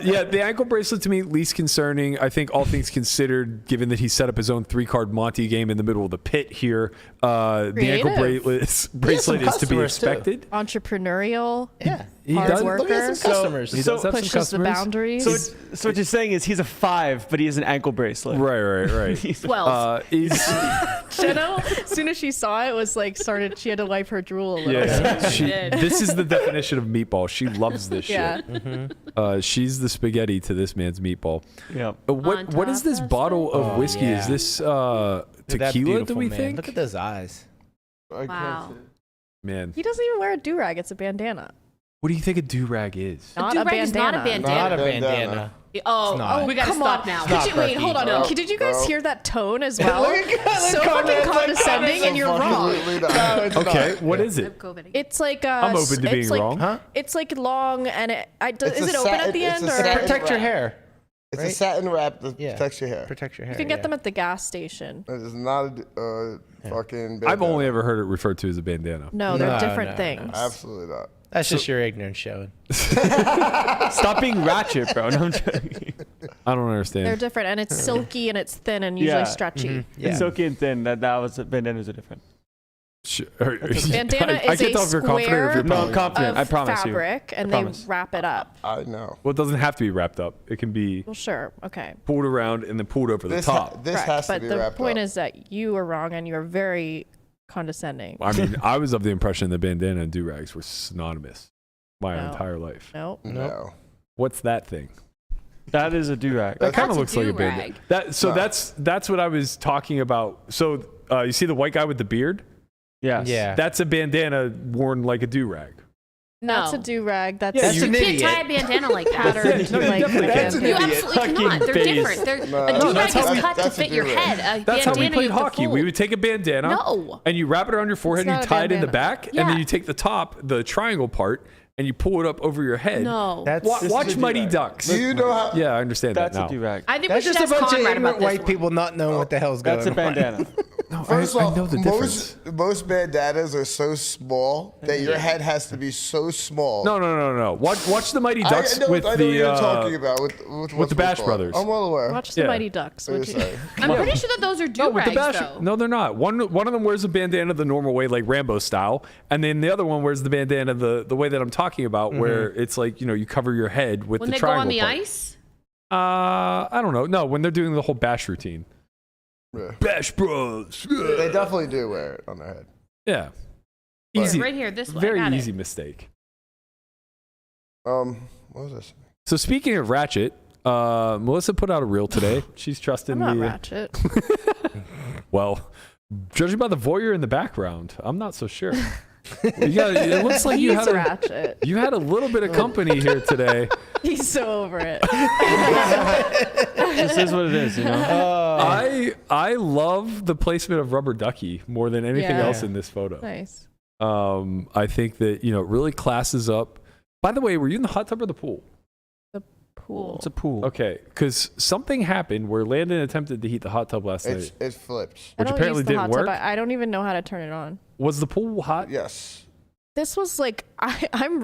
Yeah, the ankle bracelet to me least concerning. I think all things considered, given that he set up his own 3-card Monty game in the middle of the pit here, the ankle Creative. bracelet is to be customers, too. expected. Entrepreneurial. Yeah. He Hard does. worker. Look at some customers. He does have some Pushes the customers. boundaries. So what you're saying is he's a 5, but he has an ankle bracelet. Right. He's 12. He's Jenna, as soon as she saw it, was like she had to wipe her drool a little bit. yeah. did. This is the definition of meatball. She loves this Yeah. shit. She's the spaghetti to this man's meatball. Yeah. What is this top of bottle of whiskey? yeah. Is this Look at that tequila? Do beautiful we man. think? Look at those eyes. Wow. Man, He doesn't even wear a do-rag. It's a bandana. what do you think a do rag is? Not a a do-rag is not a bandana. bandana. Not a Bandana. bandana. Oh, not. we gotta Come stop on. now. Stop. Did you, wait, hold on. No, Did you guys no. hear that tone as well? Look at that, So the fucking comments, condescending, and you're wrong. No, it's Okay, not. what is I'm it? COVID again. It's like I'm open to being it's like, wrong. Huh? It's like long, and is It's it a open sat- at the it's end, a or satin Protect your wrap. hair. It's Right? a satin wrap that Yeah. protects your hair. Protect your hair. you can get yeah. them at the gas station? It is not a fucking bandana. I've only ever heard it referred to as a bandana. No, they're No, different no, things. Absolutely not. That's just your ignorance showing. Stop being ratchet, bro. No, I'm joking. I don't understand. They're different, and it's silky and it's thin and usually Yeah. stretchy. Yeah. It's silky and thin. That was bandanas are different. Bandana I is can't a tell if you're confident or if you're square No, I'm probably- confident. I of promise you. fabric, and I they promise. wrap it up. I know. Well, it doesn't have to be wrapped up. It can be Well, sure, okay. pulled around and then pulled over the This top. this Correct. has to But be the wrapped point up. is that you are wrong, and you're very condescending. I mean, I was of the impression that bandana and do-rags were synonymous my No. entire life. No. No. What's that thing? That is a do-rag. That kind of That's a looks like a do-rag. bandana. That's what I was talking about. So you see the white guy with the beard? Yes. Yeah. That's a bandana worn like a do-rag. That's a No. do-rag. That's That's You an can't idiot. tie a bandana like that. patterned like definitely bandana. can. You Idiot. absolutely Fucking cannot. They're face. different. No, A no, do-rag that's is how we- cut to that's a fit your do-rag. head. A That's how we bandana, played you have to hockey. We fold. would take a bandana No. and you wrap it around your forehead It's and you not a tie it in the bandana. back and Yeah. then you take the top, the triangle part, and you pull it up over your head. No. Watch Mighty Ducks. Do you know how? Yeah, I understand That's that a now. do-rag. I think That's we should just a ask bunch of Conrad about ignorant this white one. people not knowing what the hell's going That's a on. bandana. No, First of all, I know the difference. most bandanas are so small that your head has to be so small. No. Watch the Mighty Ducks I know with what the you're talking about with the Bash Brothers. I'm well aware. Watch the Yeah. Mighty Ducks. Oh, would you? sorry. I'm pretty sure that those are No, with the do-rags, Bash. though. No, they're not. One of them wears a bandana the normal way, like Rambo style, and then the other one wears the bandana the way that I'm talking about, where it's like you cover your head with When the they go triangle on the part. ice? I don't know. No, when they're doing the whole Bash routine. Yeah. Bash Bros. They definitely do wear it on their head. Yeah. Here, Easy. right here, this way. Very Got it. easy mistake. What was this? So speaking of Ratchet, Melissa put out a reel today. She's trusting I'm not the. Ratchet. Well, judging by the voyeur in the background, I'm not so sure. It looks like you He's had Ratchet. you had a little bit of company here today. He's so over it. This is what it is, you know. I love the placement of Rubber Ducky more than anything Yeah. else in this photo. Nice. I think that it really classes up. By the way, were you in the hot tub or the pool? Pool. It's a pool. Okay, because something happened where Landon attempted to heat the hot tub last night, It flipped. I which don't apparently use the didn't hot tub. work. I don't even know how to turn it on. Was the pool hot? Yes. This was like I'm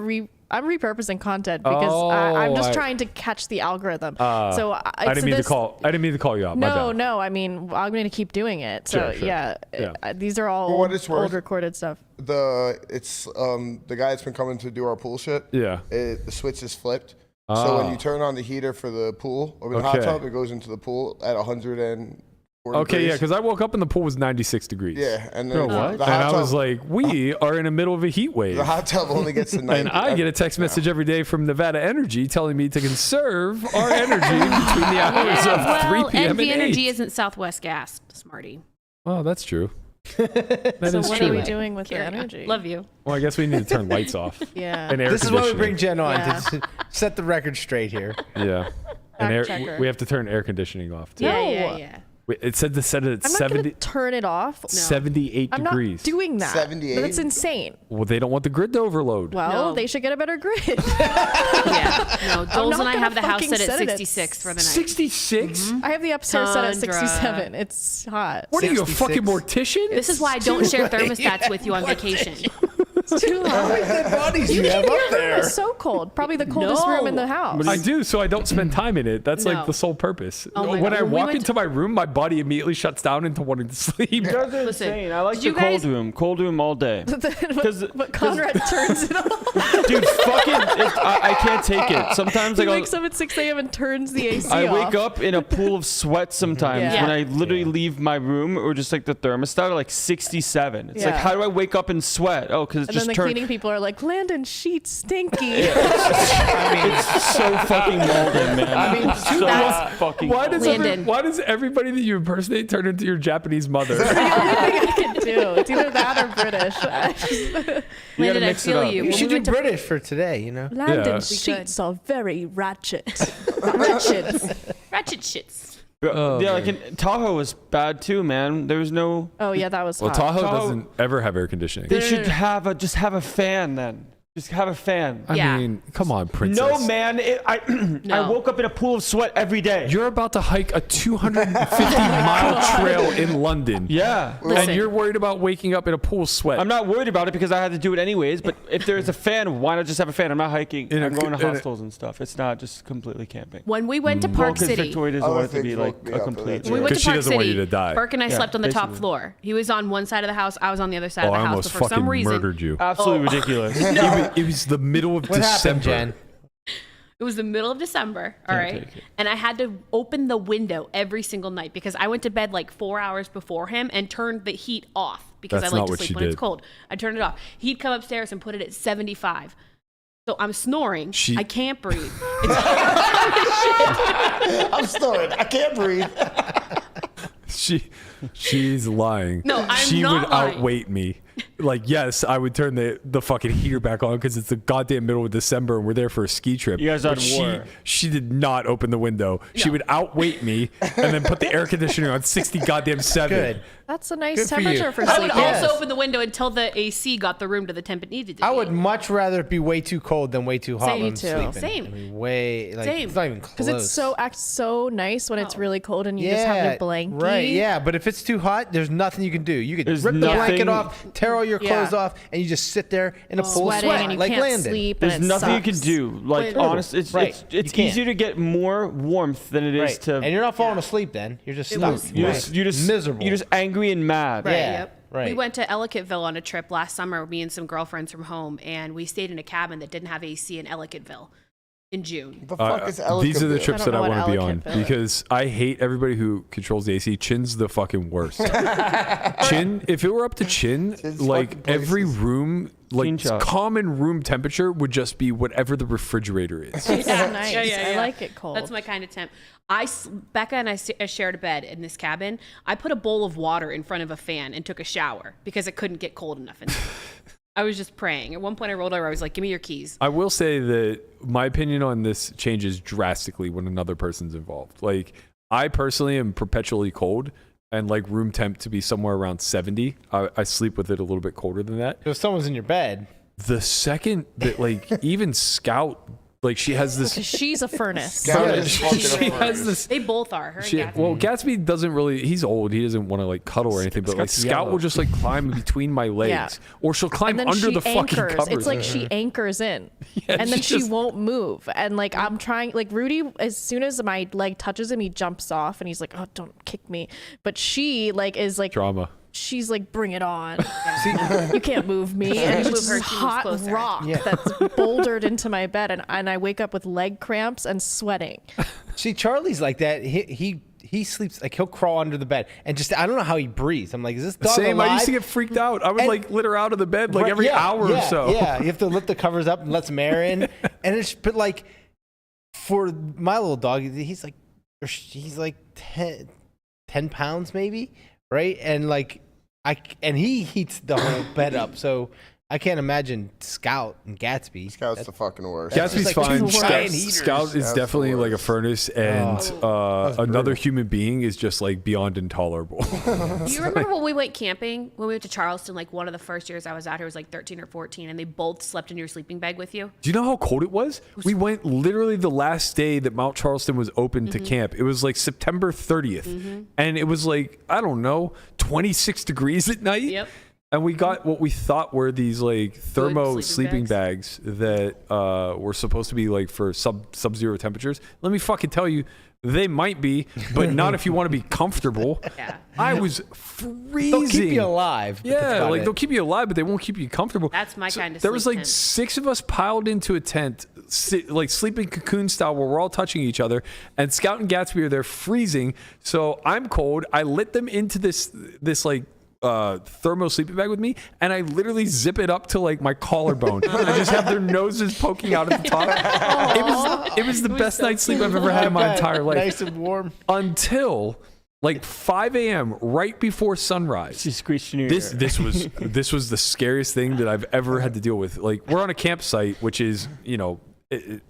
repurposing content because I'm just I- trying to catch the algorithm. I didn't mean to call. I didn't mean to call you out. My bad. No. I mean, I'm going to keep doing it. So Sure. yeah, these are all For what it's worth, old recorded stuff. The guy that's been coming to do our pool shit. Yeah. The switch is flipped. So when you turn on the heater for the pool or the hot Okay. tub, it goes into the pool at 140 Okay, degrees. yeah, because I woke up and the pool was 96 degrees. Yeah, and Bro, then what? the And hot I tub, was like, we are in the middle of a heat wave. the hot tub only gets to 90. And I get a text message every day from Nevada Energy telling me to conserve our energy between the hours of 3 p.m. NV and 8. Energy isn't Southwest Gas, Smarty. Oh, that's true. That So is what true. are we Anyway, doing with the Carry on. energy? Love you. Well, I guess we need to turn lights off. Yeah. And air This is why we conditioning. bring Jen on Yeah. to set the record straight here. Yeah. And Fact checker. we have to turn air conditioning off, too. No. Yeah. It said to set it at I'm not going 70, to turn it off. 78 I'm degrees. not doing that. 78? That's insane. Well, they don't want the grid to overload. Well, No. they should get a better grid. Yeah. No, Doles not and I gonna have the house fucking set at set it at 66 for the night. 66? I have the upstairs set at Tundra. 67. It's hot. What are you, a 66? fucking mortician? This is why I don't share thermostats with you on vacation. It's too hot. Dead bodies you have up there. It's so cold. Probably the coldest room in the house. I do, so I don't spend time in it. That's No. like the sole purpose. Oh my when God. I When we walk went into my room, my body immediately shuts down into wanting to sleep. You guys are Listen, insane. I like did the you guys- cold room all day. but Conrad turns it off. Dude, fucking, I can't take it. Sometimes He like wakes up at 6 a.m. and turns the AC I off. wake up in a pool of sweat sometimes Yeah. when I literally leave my room or just like the thermostat are like 67. It's like, Yeah. how do I wake up and sweat? Oh, because it's And just then the turned. cleaning people are like, Landon, sheets stinky. It's so fucking molded, man. I mean, so That's- fucking Why does, molded. Landon. why does everybody that you impersonate turn into your Japanese mother? the only thing I can do. It's either that or British. You gotta Landon, I mix it feel up. you. You When should we do went to- British for today, you know? Landon's Yeah. sheets are very ratchet. Ratchet. Ratchet shits. Oh, yeah, man. like in Tahoe was bad too, man. There was no. Oh, yeah, that was Well, hot. Tahoe Tahoe- doesn't ever have air conditioning. They should have a have a fan then. Just have a fan. I Yeah. mean, come on, princess. No, man. I No. woke up in a pool of sweat every day. You're about to hike a 250-mile trail in London. Yeah. And Listen. you're worried about waking up in a pool of sweat. I'm not worried about it because I had to do it anyways. But if there's a fan, why not just have a fan? I'm not hiking. In a- I'm going to in a- hostels and stuff. It's not just completely camping. When we went to Well, Park because City, Victoria doesn't Other want it to be things like woke me a up, but complete. that's we it. went to 'Cause she Park doesn't City. want you to die. Burke and I Yeah, slept on the top basically. floor. He was on one side of the house. I was on the other side Oh, of the I house. almost But for some fucking reason, murdered you. Absolutely ridiculous. It was the middle of What December. happened, Jen? it was the middle of December. All Can't right, take it. and I had to open the window every single night because I went to bed like 4 hours before him and turned the heat off because That's I like not to what sleep she when it's did. cold. I turned it off. He'd come upstairs and put it at 75. So I'm snoring. She- I can't breathe. I'm snoring. I can't breathe. She's lying. No, I'm she not would lying. outweight me. Like, yes, I would turn the fucking heater back on because it's the goddamn middle of December and we're there for a ski trip. You guys are But at war. She did not open the window. She No. would outweight me and then put the air conditioner on 60 goddamn 7. Good. That's a nice Good for you. temperature for I would sleeping. Yes. also open the window until the AC got the room to the temp it needed to I be. would much rather it be way too cold than way too hot Same. when I'm Me too. sleeping. Same. I mean, way like Same. it's not even close. Because it's so nice when it's Oh. really cold and you just have a blanket. Right, yeah. But if it's too hot, there's nothing you can do. You could There's rip the blanket nothing- off, tear all your clothes Yeah. off, and you just sit there in a pool of Sweating sweat and you like can't Landon. sleep. There's and it nothing you can sucks. do. Like, Right. honest, it's Right. it's You can't. easier to get more warmth than it is Right. to. And you're not falling asleep then. You're just stuck. You're just miserable. You're just angry and mad. Right. Yeah. Yep. Right. We went to Ellicottville on a trip last summer, me and some girlfriends from home, and we stayed in a cabin that didn't have AC in Ellicottville in June. The fuck is Alec? These are the trips I don't that I know want to what be on Alec is. because I hate everybody who controls the AC. Chin's the fucking worst. Chin, if it were up to Chin, Chin's like fucking every places. room, Chin like shot. common room temperature would just be whatever the refrigerator is. It's nice. Yeah. I like it cold. That's my kind of temp. Becca and I shared a bed in this cabin. I put a bowl of water in front of a fan and took a shower because it couldn't get cold enough in there. I was just praying. At one point I rolled over. I was like, give me your keys. I will say that my opinion on this changes drastically when another person's involved. Like, I personally am perpetually cold and like room temp to be somewhere around 70. I sleep with it a little bit colder than that. If someone's in your bed, The second that, like, even Scout, like, she has this. She's a furnace. Scout is fucking She a has furnace. this. They both are. Her and She, Gatsby. well, Gatsby doesn't really. He's old. He doesn't want to like cuddle or anything. But like Scout's Scout yellow. will just like climb between my legs, Yeah. or she'll climb And then under she the fucking anchors. covers. It's like she anchors in. Yeah, and then she she just- won't move. And like I'm trying, like Rudy, as soon as my leg touches him, he jumps off and he's like, "Oh, don't kick me." But she like is like, drama. she's like, "Bring it on." You can't move me. And it's Move just her, this she moves hot closer. rock that's bouldered into my bed, and I wake up with leg cramps and sweating. see, Charlie's like that. He sleeps like he'll crawl under the bed and just I don't know how he breathes. I'm like, is this dog Same. alive? I used to get freaked out. I would And- like litter out of the bed like Right, every yeah, hour yeah, or so. Yeah, you have to lift the covers up and let some air in, and it's but like for my little dog, he's like 10 pounds maybe, right? And like he heats the whole bed up, so I can't imagine Scout and Gatsby. Scout's the fucking worst. That's Gatsby's just like fine. two Scout, giant heaters. Scout is Scout's the definitely like a worst. furnace, and another brutal. human being is just like beyond intolerable. Do you remember when we went camping? When we went to Charleston, like one of the first years I was out here was like 13 or 14, and they both slept in your sleeping bag with you? Do you know how cold it was? We went literally the last day that Mount Charleston was open to camp. It was like September 30th. And it was like, I don't know, 26 degrees at night. Yep. And we got what we thought were these like thermo sleeping sleeping bags that were supposed to be like for sub-zero temperatures. Let me fucking tell you, they might be, but not if you want to be comfortable. Yeah. I was freezing. They'll keep you alive. but that's Yeah, about like it. thing keep you alive, but they won't keep you comfortable. That's my kind of There was sleep like tent. 6 of us piled into a tent, like sleeping cocoon style, where we're all touching each other. And Scout and Gatsby are there freezing. So I'm cold. I lit them into this like thermo sleeping bag with me, and I literally zip it up to like my collarbone. I just have their noses poking out at the top. It was the best night's sleep I've ever had in my entire life. Nice and warm. Until like 5 a.m. right before sunrise. She screeched in your This ear. this was the scariest thing that I've ever had to deal with. Like, we're on a campsite, which is, you know,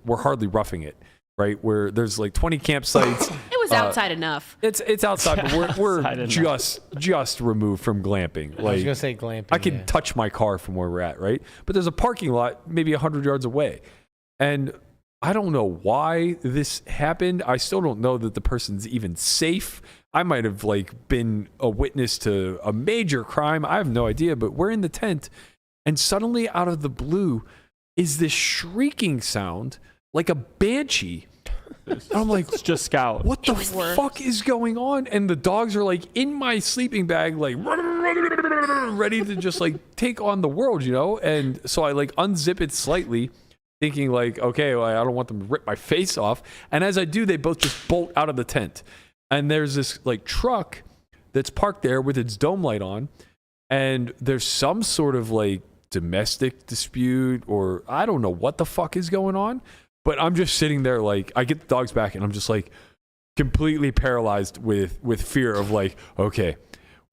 we're hardly roughing it, right? Where there's like 20 campsites. It was outside enough. It's outside, but we're Outside enough. just removed from glamping. I was Like, gonna say glamping. I could yeah. touch my car from where we're at, right? But there's a parking lot maybe 100 yards away. And I don't know why this happened. I still don't know that the person's even safe. I might have like been a witness to a major crime. I have no idea, but we're in the tent, and suddenly out of the blue is this shrieking sound like a banshee. And I'm like, It's just Scout. what the fuck is going on? And the dogs are like in my sleeping bag, like ready to just like take on the world, you know? And so I like unzip it slightly, thinking like, okay, well, I don't want them to rip my face off. And as I do, they both just bolt out of the tent. And there's this like truck that's parked there with its dome light on. And there's some sort of like domestic dispute, or I don't know what the fuck is going on. But I'm just sitting there like, I get the dogs back and I'm just like completely paralyzed with fear of like, okay,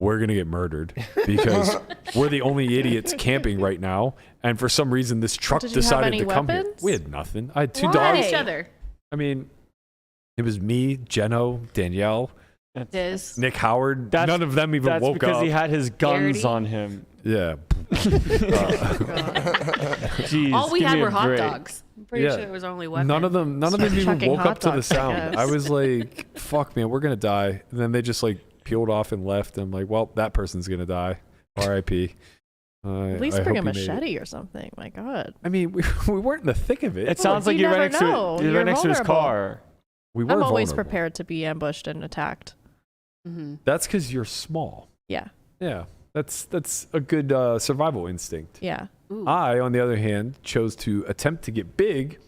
we're going to get murdered because we're the only idiots camping right now. And for some reason, this truck Did you have decided any to come here. weapons? We had nothing. I had 2 Why? dogs. Each other. I mean, it was me, Jeno, Danielle. It is. Nick Howard. That's- None of them even That's woke because up. he had his guns Garrity. on him. Yeah. Jeez, All we give had me a were hot break. dogs. I'm pretty Yeah. sure it was our only weapon. None of them Start even chucking woke hot up to the dogs, I sound. I guess. was like, fuck, man, we're going to die. And then they just like peeled off and left. I'm like, well, that person's going to die. R.I.P. At least bring a machete or something. My God. I mean, we weren't in the thick of it. It sounds like you you're right never next know. to you're You're right next to his vulnerable. car. We were I'm always vulnerable. prepared to be ambushed and attacked. Mm-hmm. That's because you're small. Yeah. Yeah. That's a good survival instinct. Yeah. I, on the other hand, chose to attempt to get big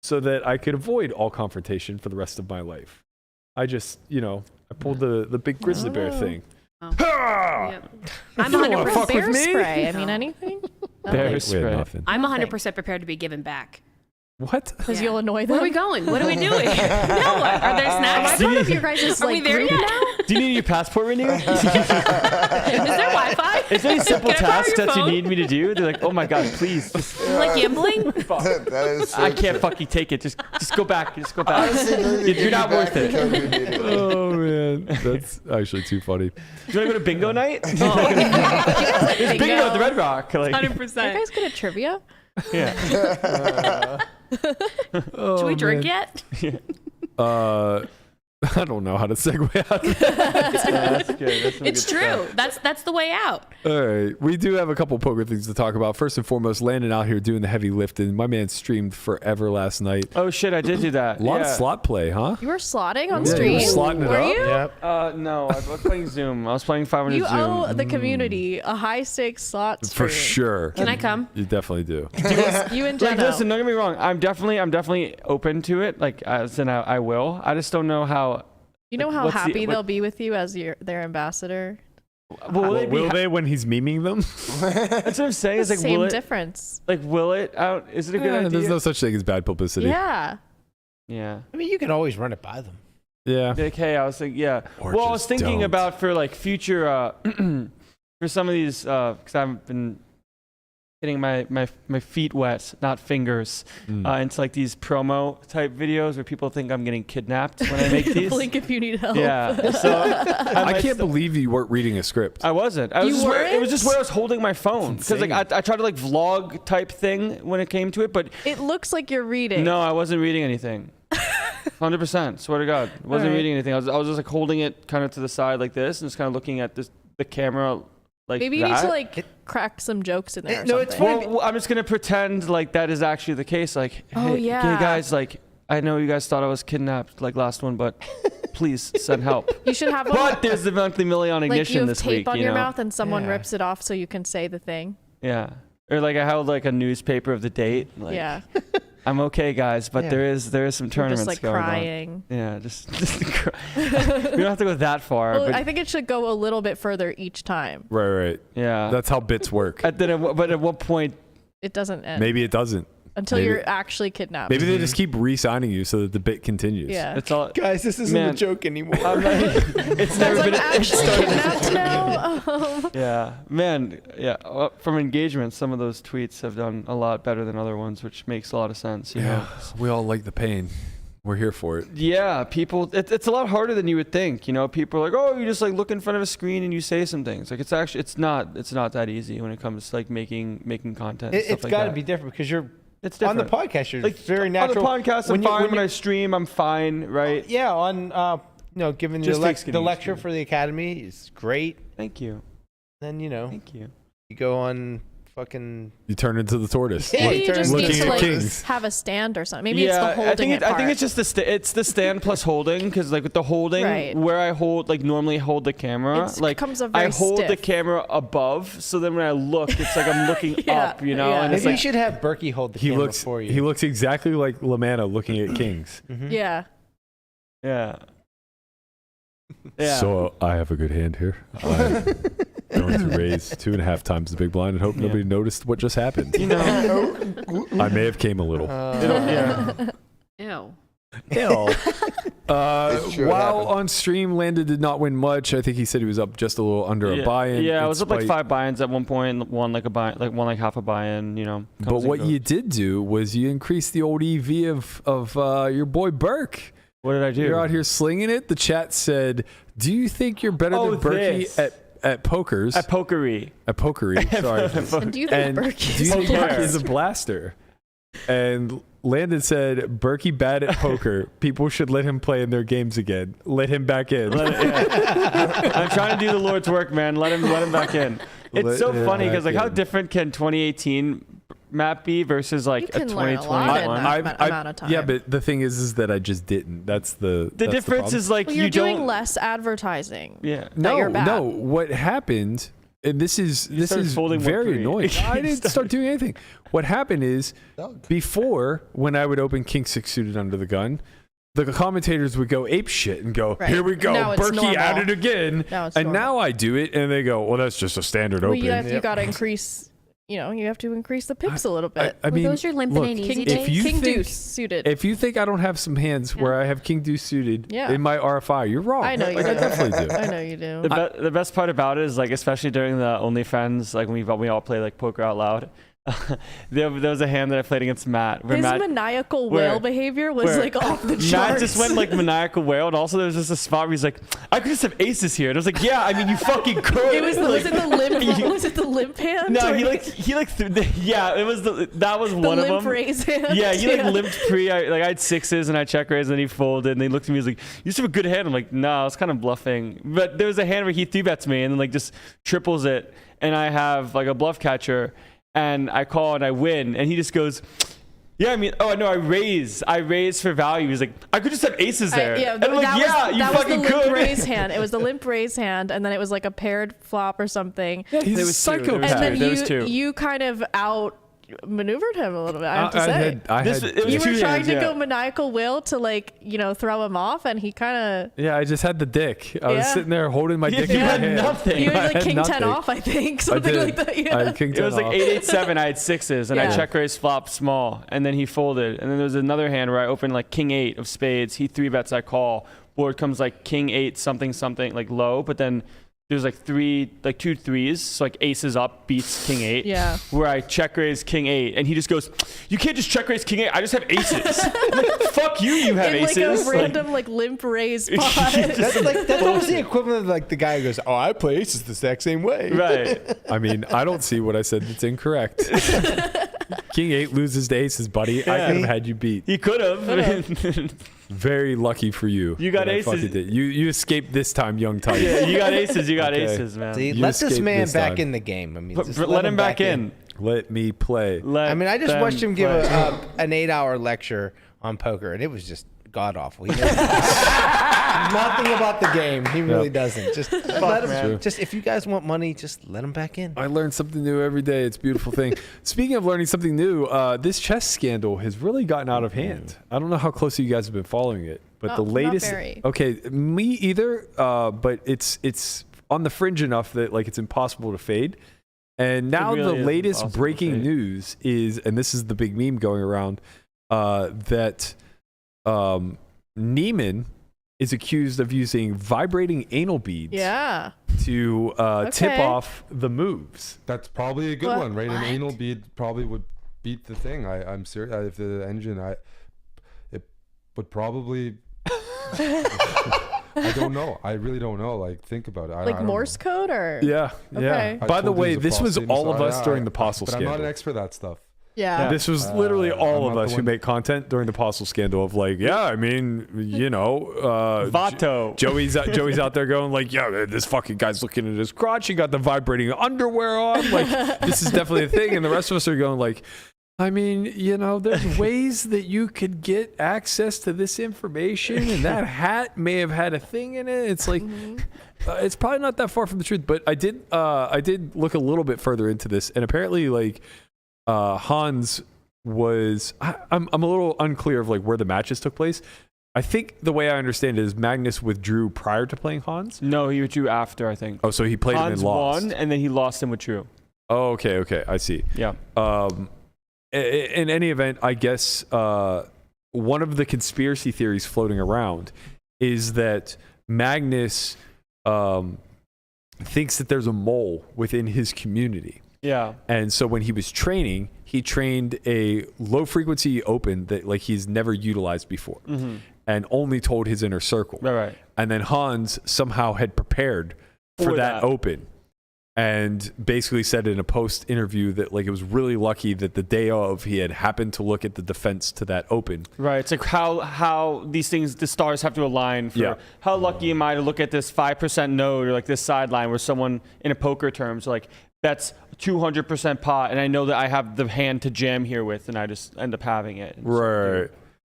so that I could avoid all confrontation for the rest of my life. I just, I pulled the big grizzly bear Oh. thing. Oh. Ah! Yep. I'm You don't wanna 100%. fuck with Bear me? spray. I mean, No. anything? Bear We had spray. nothing. I'm 100% prepared to be given back. What? Because Yeah. you'll annoy them. Where are we going? What are we doing? Now what? Are there Am I snacks? part of your guys' Are we like there group yet? now? Do you need your passport renewed? Is there Wi-Fi? Is there any simple Can I borrow tasks your that you phone? need me to do? They're like, oh my god, please, just Like gambling? That is so I can't true. fucking take it. Just go back. Just go back. Honestly, literally You're give not you worth back it. the code immediately. Oh, man. That's actually too funny. Do you want to go to bingo night? There's Bingo. bingo at the Red Rock. Like, 100%. Are you guys good at trivia? yeah. Should we drink yet? I don't know how to segue out of That's good. That's some It's good true. stuff. That's the way out. All right. We do have a couple poker things to talk about. First and foremost, Landon out here doing the heavy lifting. My man streamed forever last night. Oh shit, I did do that. A lot of Yeah. slot play, huh? You were slotting on Yeah, stream? you were slotting it Were up. you? Yep. No, I was playing Zoom. I was playing 500 You Zoom. owe the community a high stakes slot stream. For sure. Can I come? You definitely do. You and Like, Jenna. listen, don't get me wrong. I'm definitely open to it. Like, as in, I will. I just don't know how. You know how what's the- happy what- they'll be with you as their ambassador? Will it be? Will they when he's memeing them? That's what I'm saying. Is like, Same will it? difference. Like, will it out? Is it a good Yeah, idea? there's no such thing as bad publicity. Yeah. Yeah. I mean, you can always run it by them. Yeah. Like, hey, I was thinking, yeah. Or Well, I was just thinking don't. about for like future, for some of these, because I've been getting my feet wet, not fingers, into like these promo type videos where people think I'm getting kidnapped when I make these. Blink if you need help. Yeah. So I can't believe you weren't reading a script. I wasn't. I was You just it was just weren't? where I was holding my phone because like I tried to like vlog type thing when it came to it, but It looks like you're reading. no, I wasn't reading anything. 100%. Swear to God, wasn't Alright. reading anything. I was just like holding it kind of to the side like this and just kind of looking at the camera like Maybe you that. need to like crack some jokes in there. Or No, it's something. Well, I'm just gonna pretend like that is actually the case. Like, Oh, hey, yeah. hey guys, like I know you guys thought I was kidnapped like last one, but please send help. You should have But there's the monthly milli on like ignition you have this tape week. on you your know? mouth and someone Yeah. rips it off so you can say the thing. Yeah. Or like I held like a newspaper of the date. Like, yeah. I'm okay, guys, but Yeah. there is some You're tournaments just like going crying. on. Yeah, just cry. We don't have to go that far. Well, but I think it should go a little bit further each time. Right. yeah. That's how bits work. But at what point? It doesn't end Maybe it doesn't. until maybe- you're actually kidnapped. Maybe they just keep re-signing you so that the bit continues. Yeah. It's all. Guys, this isn't Man. a joke anymore. I'm like, it's never Like, been. actually kidnapped now. Yeah, man. Yeah, from engagement, some of those tweets have done a lot better than other ones, which makes a lot of sense. You know. We all like the pain. We're here for it. Yeah, people. It's a lot harder than you would think. You know, people are like, oh, you just like look in front of a screen and you say some things. Like it's not that easy when it comes to like making content. and stuff It's like got to that. be different because you're It's on different. the podcast. You're Like very natural. On the podcast, I'm fine. When I stream, I'm fine. Right. Yeah, on giving Just takes the getting lecture used to. for the academy is great. Thank you. Then Thank you. you go on fucking You turn into the tortoise. Yeah, Maybe you turn just need looking to at like kings. have a stand or something. Maybe it's the holding I think part. it's just it's the stand plus holding because like with the holding Right. where I normally hold the camera, It like becomes a I very hold the stiff. camera above, so then when I look, it's like I'm looking Yeah, up, you know. yeah. And it's Maybe you like, should have Berkey hold the He camera looks. for you. He looks exactly like Lamanna looking at kings. Yeah. yeah. Yeah. So I have a good hand here. I'm going to raise 2.5 times the big blind and hope Yeah. nobody noticed what just happened. you know. I may have came a little. yeah. Ew. Hell. It's true, it While happened. on stream, Landon did not win much. I think he said he was up just a little under a buy-in. Yeah, I in was up like spite- 5 buy-ins at one point, won like a buy, like won like half a buy-in, you know. But comes and what goes. you did do was you increased the old EV of your boy Burke. What did I do? You're out here slinging it. The chat said, "Do you think you're better than Berkey at pokers?" At pokery. At pokery. Sorry. And do you think And Berkey's do you think a Berkey blaster? is a blaster? And Landon said, "Berkey bad at poker. People should let him play in their games again. Let him back in." I'm trying to do the Lord's work, man. Let him back in. It's Let so him funny because back like how in. different can 2018 Matt be versus like You a can learn a lot in 2021? that amount of time. Yeah, but the thing is that I just didn't. That's the difference problem. is like Well, you're you doing don't. less advertising. Yeah. that you're bad. No. What happened? And this is started folding more very three. annoying. I didn't start doing anything. What happened is before, when I would open King 6 suited under the gun, the commentators would go ape shit and go, Right. "Here we go, Now it's Berkey normal. at it again." Now it's And normal. now I do it, and they go, "Well, that's just a standard Well, open." you got to increase. You have to increase the pips a little bit. I mean, those your limp look, and easy King, days? if you King think- Deuce suited. If you think I don't have some hands where I have King Deuce suited Yeah. in my RFI, you're wrong. I know you Like, do. I definitely do. I know you do. The best part about it is like especially during the OnlyFans, like when we all play like poker out loud. there was a hand that I played against Matt. Where His Matt, maniacal where- whale behavior was where like off the charts. Matt just went like maniacal whale, and also there was just a spot where he's like, "I could just have aces here," and I was like, "Yeah, I mean you fucking could." It was was it the limp? Was it the limp hand? No, Or he yeah, it was that was the one of limp them. raise hand. Yeah, he like limped pre. I had sixes and I check raised, and he folded. And he looked at me, he was like, "You just have a good hand." I'm like, "No, I was kind of bluffing." But there was a hand where he 3-bets me and then like just triples it, and I have like a bluff catcher, and I call and I win, and he just goes, "Yeah, I mean, oh no, I raise for value." He's like, "I could just have aces there." Yeah, and I'm like, "Yeah, you that was fucking the limp could." raise hand. It was the limp raise hand, and then it was like a paired flop or something. Yeah, he's There a was two. There was psychopath. And then There was two. you kind of outmaneuvered him a little bit. I have to say. I This- had, it was You were two trying hands, to yeah. go maniacal will to throw him off, and he kind yeah, I just had the dick. I was Yeah. sitting there holding my dick you in my had hand. nothing. of you I had like had king 10 nothing. off, I think, I something did. like that. I Yeah. had king It was 10 like off. 8-8-7. I had sixes, and I Yeah. check raised flop small, and then he folded. And then there was another hand where I opened like king 8 of spades. He 3-bets, I call. Board comes like king 8 something like low, but then there's like two threes, so like aces up beats king 8. Yeah. Where I check raise king 8, and he just goes, "You can't just check raise king 8. I just have aces." I'm like, "Fuck you, you have In like aces." a random like limp raise spot. That's almost the equivalent of like the guy who goes, "Oh, I play aces the exact same way." Right. I mean, I don't see what I said that's incorrect. King 8 loses to aces, buddy. I Yeah. could have had you beat. He could have. Very lucky for you. You got that I aces. fucking did. You escaped this time, young Tice. Yeah, you got aces. You got Okay. aces, man. See, You let this escaped man this back time. in the game. I mean, just Let him back in. Let me play. I mean, I just Let watched him give play. an 8-hour lecture on poker, and it was just god awful. He knows nothing about the game. He really doesn't. Just let him. Just if you guys want money, just let him back in. I learn something new every day. It's a beautiful thing. Speaking of learning something new, this chess scandal has really gotten out of hand. I don't know how closely you guys have been following it, but the Not latest. very. Okay, me either. But it's on the fringe enough that like it's impossible to fade. And now really the is latest impossible to breaking fade. news is, and this is the big meme going around, that Neiman is accused of using vibrating anal beads Yeah. to tip Okay. off the moves. That's probably a good What? one, right? An What? anal bead probably would beat the thing. I'm serious. If the engine, it would probably. I don't know. I really don't know. Like, think about it. I Like don't Morse know. code or Yeah, Okay. I By the told you way, it was a this was prostate all of massage. us during the Postle But I'm scandal. not an expert at that stuff. yeah. This was literally all I'm of not us the who one- make content during the Postle scandal of like, yeah, I mean, Vato. Joey's out there going like, yeah, this fucking guy's looking at his crotch. He got the vibrating underwear on. Like, this is definitely a thing. And the rest of us are going like, I mean, there's ways that you could get access to this information, and that hat may have had a thing in it. It's like, it's probably not that far from the truth. But I did look a little bit further into this, and apparently, like, Hans was. I'm a little unclear of like where the matches took place. I think the way I understand it is Magnus withdrew prior to playing Hans. No, he withdrew after, I think. Oh, so he played him Hans and lost. won, and then he lost and withdrew. Oh, okay, I see. Yeah. In any event, I guess one of the conspiracy theories floating around is that Magnus thinks that there's a mole within his community. Yeah. And so when he was training, he trained a low frequency open that like he's never utilized before. Mm-hmm. and only told his inner circle. Right. And then Hans somehow had prepared for that open, and basically said in a post interview that like it was really lucky that the day of he had happened to look at the defense to that open. Right. It's like how these things, the stars have to align for how lucky am I to look at this 5% node or like this sideline where someone in a poker terms like that's 200% pot, and I know that I have the hand to jam here with, and I just end up having it. Right.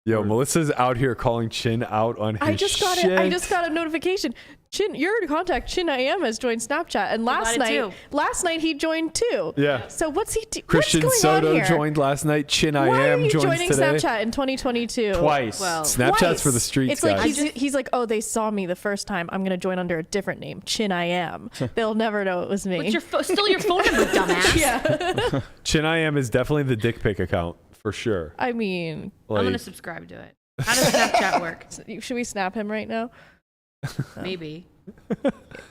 Yo, Melissa's out here calling Chin out on his I just got shit. it. I just got a notification. Chin, your contact Chin I am has joined Snapchat, and last night he joined too. Yeah. So what's he doing? Christian what's going Soto on here? joined last night. Chin I Why am are you joins joining today. Snapchat in 2022? Twice. Well, Snapchat's for the streets, It's like guys. he's like, oh, they saw me the first time. I'm gonna join under a different name, Chin I am. They'll never know it was me. What's still your phone number, dumbass? Yeah. Chin I am is definitely the dick pic account for sure. I mean, I'm Like, gonna subscribe to it. How does Snapchat work? should we snap him right now? Maybe.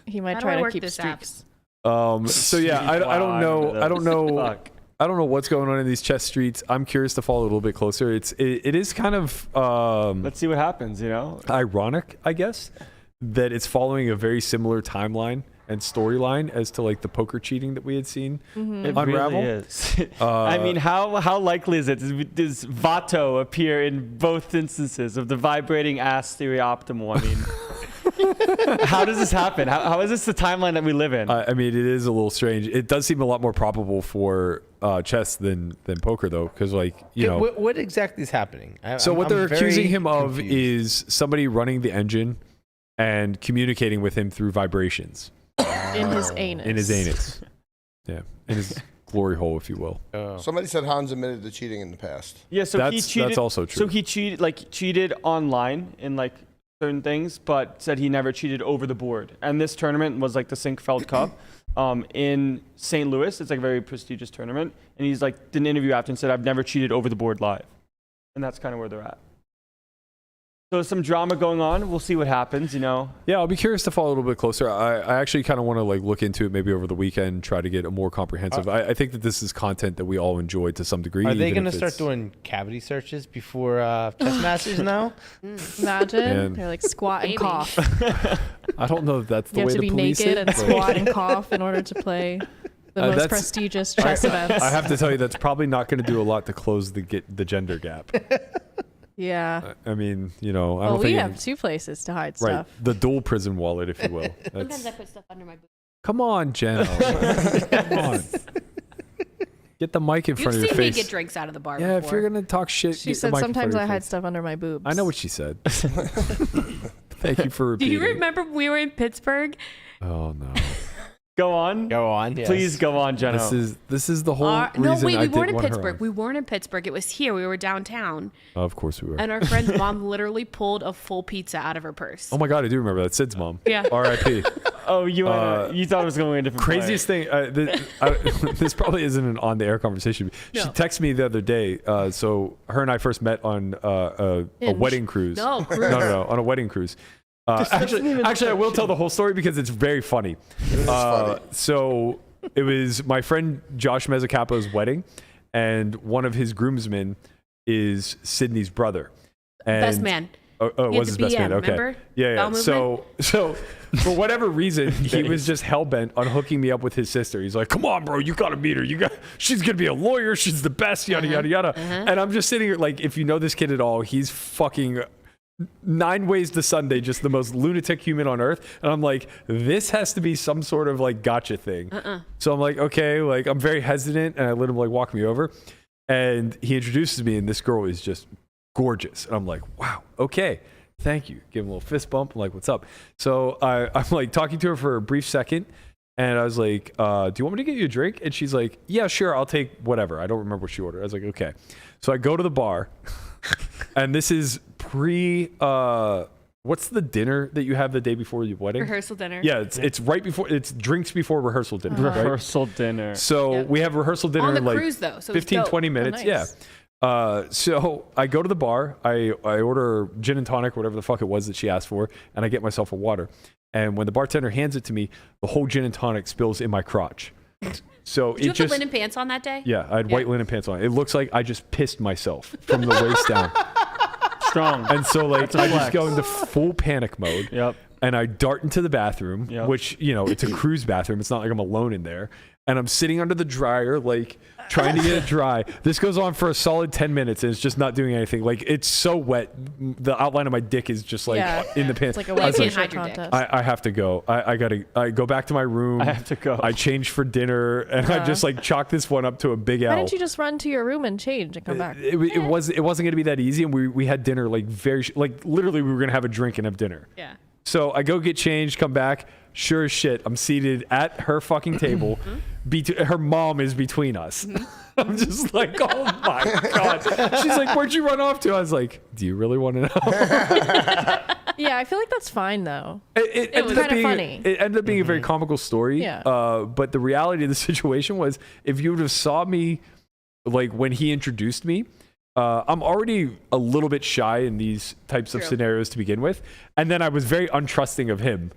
He might How do try I to work keep this streaks. So yeah, I don't know. I don't know. Fuck. I don't know what's going on in these chess streets. I'm curious to follow a little bit closer. It is kind of Let's see what happens, ironic, I guess, that it's following a very similar timeline and storyline as to like the poker cheating that we had seen It unravel. really is. I mean, how likely is it? Does Vato appear in both instances of the vibrating ass theory optimal? I mean, how does this happen? How is this the timeline that we live in? I mean, it is a little strange. It does seem a lot more probable for chess than poker, though, because like you know. What exactly is happening? What they're very accusing him of confused. is somebody running the engine and communicating with him through vibrations. In his anus. In his anus. Yeah. In his glory hole, if you will. Somebody said Hans admitted to cheating in the past. Yeah, so he cheated. That's also true. So he cheated online in like certain things, but said he never cheated over the board. And this tournament was like the Sinkfeld Cup in St. Louis. It's like a very prestigious tournament. And he's like did an interview after and said, I've never cheated over the board live. And that's kind of where they're at. So some drama going on. We'll see what happens, Yeah, I'll be curious to follow a little bit closer. I actually kind of want to like look into it maybe over the weekend, try to get a more comprehensive. I think that this is content that we all enjoy to some degree. Are they even going to if start it's- doing cavity searches before chess masters now? Imagine Man. they're like squat and Maybe. cough. I don't know if that's the You have way to be police naked it, and but- squat and cough in order to play the most that's- prestigious chess events. I have to tell you, that's probably not going to do a lot to close the gender gap. Yeah. I mean, I don't Well, we think have two places to hide right, stuff. the dual prison wallet, if you will. Sometimes I put stuff under my boot. Come on, Jen. Come on. Get the mic in front You've of your seen me face. get drinks out of the bar Yeah, before. if you're gonna talk shit, She get the said mic in front sometimes of I your hide face. stuff under my boobs. I know what she said. Thank you for Do repeating. you remember we were in Pittsburgh? Oh no. Go on. Go on. Yes. Please go on, Jenna. This is the whole reason No, wait, I we didn't weren't in want her Pittsburgh. on. We weren't in Pittsburgh. It was here. We were downtown. Of course we were. And our friend's mom literally pulled a full pizza out of her purse. Oh my god, I do remember that. Sid's mom. Yeah. R.I.P. Oh, you thought it was going a different Craziest thing. This probably isn't an on-the-air conversation. She texted me the other day. So her and I first met on a Hinge. wedding cruise. No, cruise. No, on a wedding cruise. Actually, I will tell the whole story because it's very funny. funny. So it was my friend Josh Mezzacapo's wedding, and one of his groomsmen is Sydney's brother. And, Best man. Oh, it He had was his the best man. BM, Okay. remember? Yeah. Bowel So for whatever reason, he was just hell bent on hooking me up with his sister. He's like, "Come on, bro, you gotta meet her. She's gonna be a lawyer. She's the best. Yada yada yada." And I'm just sitting here like, if you know this kid at all, he's fucking 9 ways to Sunday, just the most lunatic human on earth. And I'm like, this has to be some sort of like gotcha thing. So I'm like, okay, like I'm very hesitant, and I let him like walk me over, and he introduces me, and this girl is just gorgeous. And I'm like, wow, okay, thank you. Give him a little fist bump. I'm like, what's up? So I'm like talking to her for a brief second, and I was like, do you want me to get you a drink? And she's like, yeah, sure, I'll take whatever. I don't remember what she ordered. I was like, okay. So I go to the bar, and this is what's the dinner that you have the day before your wedding? Rehearsal dinner. Yeah, it's right before, it's drinks before rehearsal dinner. Right? Rehearsal dinner. So Yep. we have rehearsal dinner On the like cruise, though, so it's 15, dope. 20 minutes. nice. Yeah. So I go to the bar, I order gin and tonic, whatever the fuck it was that she asked for, and I get myself a water. And when the bartender hands it to me, the whole gin and tonic spills in my crotch. So Did you it have just, the linen pants on that day? yeah, I had white linen pants on. It looks like I just pissed myself from the waist down. strong. And so like That's a I just flex. go into full panic mode. Yep. And I dart into the bathroom, Yep. which, you know, it's a cruise bathroom. It's not like I'm alone in there. And I'm sitting under the dryer, like trying to get it dry. This goes on for a solid 10 minutes and it's just not doing anything. Like it's so wet. The outline of my dick is just like in the pants. It's like a I was wet like, t-shirt contest. I have to go. I go back to my room. I have to go. I change for dinner and I just like chalk this one up to a big L. Why didn't you just run to your room and change and come back? It wasn't going to be that easy. And we had dinner like like literally we were going to have a drink and have dinner. Yeah. So I go get changed, come back. Sure as shit, I'm seated at her fucking table. Her mom is between us. I'm just like, oh my God. She's like, where'd you run off to? I was like, do you really want to know? Yeah, I feel like that's fine though. It was ended up kinda being, funny. It ended up being a very comical story. Yeah. But the reality of the situation was, if you would have saw me, like when he introduced me, I'm already a little bit shy in these types of scenarios to begin with. And then I was very untrusting of him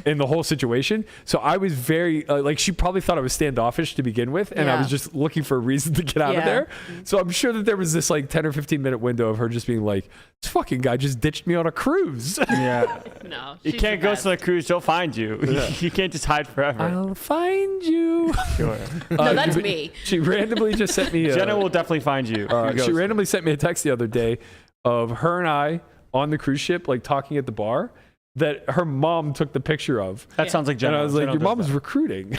in the whole situation. So I was very, like, she probably thought I was standoffish to begin with. And I was just looking for a reason to get out of there. So I'm sure that there was this like 10 or 15 minute window of her just being like, this fucking guy just ditched me on a cruise. Yeah. No. You she's can't the go best. to the cruise. They'll find you. You can't just hide forever. I'll find you. Sure. No, that's me. She randomly just sent me Jenna will definitely find you. she randomly sent me a text the other day of her and I on the cruise ship, like talking at the bar, that her mom took the picture of. That sounds like Jenna. And I was like, Jenna your does mom is that. recruiting.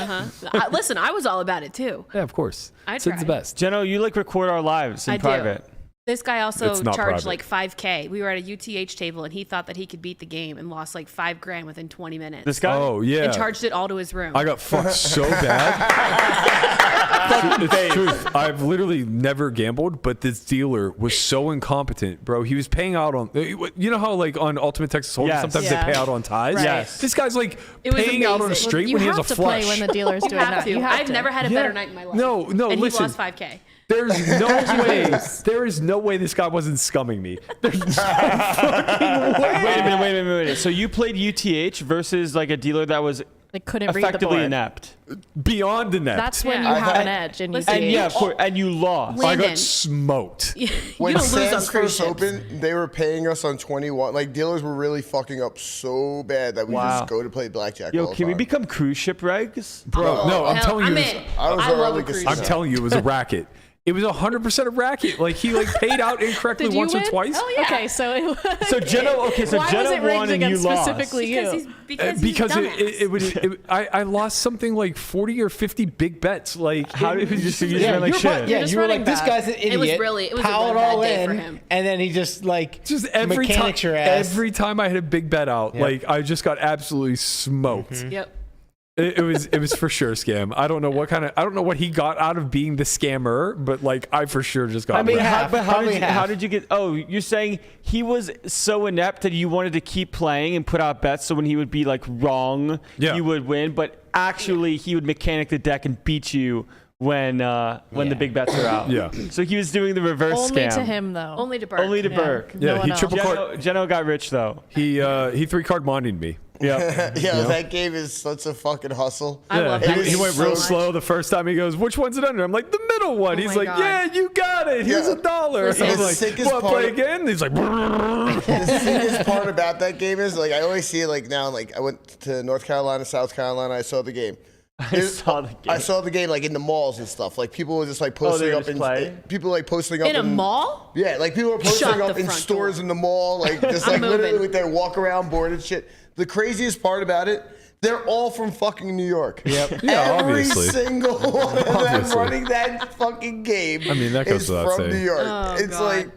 Listen, I was all about it too. Yeah, of course. I Sid's the tried. best. Jenna, you like record our lives in I do. private. This guy also It's not charged private. like $5,000. We were at a UTH table and he thought that he could beat the game and lost like $5,000 within 20 minutes. This guy? Oh, yeah. And charged it all to his room. I got fucked so bad. It's truth. I've literally never gambled, but this dealer was so incompetent, bro. He was paying out on, you know how like on Ultimate Texas Hold'em, Yes. sometimes Yeah. they pay out on ties? Right. Yes. This guy's like It was paying out on a amazing. straight You when he has have a to flush. play when the dealer's You doing have that. to. You have I've to. never had a better night in my life. No, and listen. he lost $5,000. There's no way. There is no way this guy wasn't scumming me. There's no fucking way. Wait a minute. So you played UTH versus like a dealer that was They couldn't read the effectively board. inept. Beyond inept. That's when Yeah. you I've have had- an edge and you Listen, And see yeah, of course, and you lost. I Landon, got smoked. you When don't lose on Sands cruise first ships. opened, they were paying us on 21. Like dealers were really fucking up so bad that we Wow. just go to play blackjack. Yo, all the can we time. become cruise ship regs? Bro, no, I'm Hell, telling you. I'm this- in. I was I love already a cruise casino. I'm ship. telling you, it was a racket. It was 100% a racket. Like he like paid out incorrectly Did you once win? or twice. Oh yeah. Okay, so it was. So Jenna, okay, so Why Jenna was it rigged won and you against lost. specifically you? Because Because he's dumbass. I lost something like 40 or 50 big bets. Like How did you just ran like you're shit? yeah, just you were running like, this back. guy's an idiot. It was really- it was a powered really bad all day in, for him. and then he just like just every time, mechanics your ass. every time I had a big bet out, Yep. like I just got absolutely smoked. Yep. It was for sure a scam. I don't know what he got out of being the scammer, but like I for sure just got. I mean, wrecked. Probably how half. did you get? Oh, you're saying he was so inept that you wanted to keep playing and put out bets, so when he would be like wrong, Yeah. you would win. But actually, he would mechanic the deck and beat you when the big bets are out. Yeah. So he was doing the reverse Only scam. to him though. Only to Burke. Only to Yeah. Burke. Yeah, No one he else. triple card. Geno got rich though. He 3-card mondied me. Yeah. Yeah, that game is such a fucking hustle. I love It that was He game went so real much. slow the first time. He goes, "Which one's it under?" I'm like, "The middle one." He's my like, God. "Yeah, you got it. Here's Yeah. $1." Listen, I was the like, sickest "What? part Play of- again?" He's like, The sickest part about that game is like I always see it like now. Like I went to North Carolina, South Carolina. I saw the game. I saw the game. I saw the game like in the malls and stuff. Like people were just like they posting would up just in play? people like posting up In a mall? Yeah, like people were posting Shut up the in front stores door. in the mall, like just I'm like literally moving. with their walk around board and shit. The craziest part about it, they're all from fucking New York. Yep. Yeah, Every obviously. single one of them Obviously. running that fucking game. I mean, that goes is without from saying. New York. Oh, It's God. like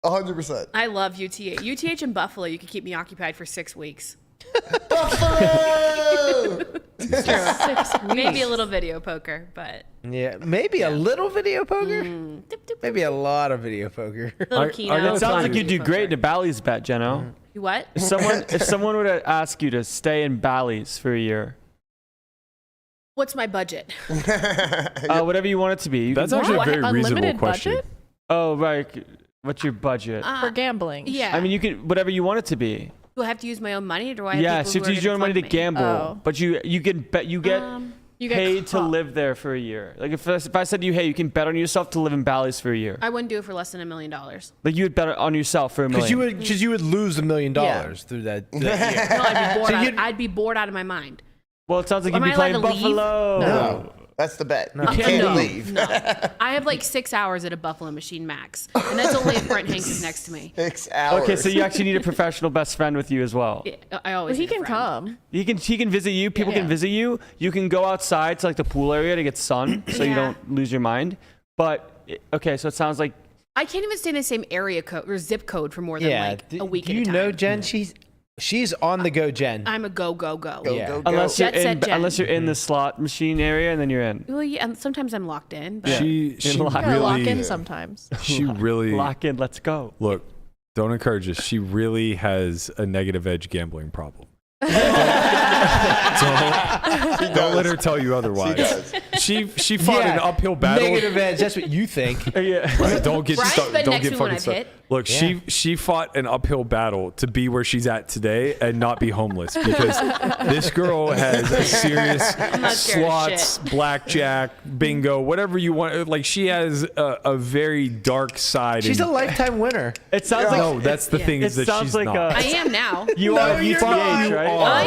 100%. I love UTH. UTH in Buffalo, you could keep me occupied for 6 weeks. Buffalo! 6 weeks. Maybe a little video poker, but Yeah, maybe a little video poker. dip, dip, Maybe a lot of video poker. little I Keno. gotta It sounds like you you do great in a Bally's bet, Jeno. You what? If someone were to ask you to stay in Bally's for a year, What's my budget? whatever you want it to be. You That's can- actually a What, very reasonable unlimited question. budget? Oh, right. What's your budget? For gambling. Yeah. I mean, you could whatever you want it to be. do I have to use my own money, or do I have Yes, people you have to who are use your own gonna money to fund me? gamble, Oh. but you get You get paid to caught. live there for a year? Like if I said to you, hey, you can bet on yourself to live in Bally's for a year. I wouldn't do it for less than $1 million. Like you would bet on yourself for $1 million. Because you would lose $1 million through that. No, I'd be bored. So you'd- I'd be bored out of my mind. Well, it sounds like Am you'd be I playing allowed to leave? Buffalo. No, that's the bet. You No, can't leave. No. I have like 6 hours at a Buffalo Machine max, and that's only if Brent Hanks is next to me. 6 hours. Okay, so you actually need a professional best friend with you as well. Yeah, I Well, always. he need a can friend. come. He can visit you. People Yeah. can visit you. You can go outside to like the pool area to get sun, so you Yeah. don't lose your mind. But okay, so it sounds like I can't even stay in the same area code or zip code for more than like a week Do at you a time. know Jen? She's on the go, Jen. I'm a go. Go, Yeah. go, go. unless you're Jet set Jen. unless you're in the slot machine area, and then you're in. Well, yeah, and sometimes I'm locked in. But She lock- Gotta lock in really, sometimes. she really, Lock in. Let's go. look, don't encourage this. She really has a negative edge gambling problem. Don't let her tell you otherwise. She fought an uphill battle. Negative edge. That's what you think. Yeah. Right, don't get Brian's stuck. been Don't next get to me when fucking I've stuck. hit. Look, Yeah. she fought an uphill battle to be where she's at today and not be homeless because this girl has a serious not scared of slots, blackjack, bingo, whatever you want. Like she has a very dark side. She's a and- lifetime winner. It sounds like no, that's the Yeah. thing it is that sounds she's like not. I am now. you are you're UTH, not. right? I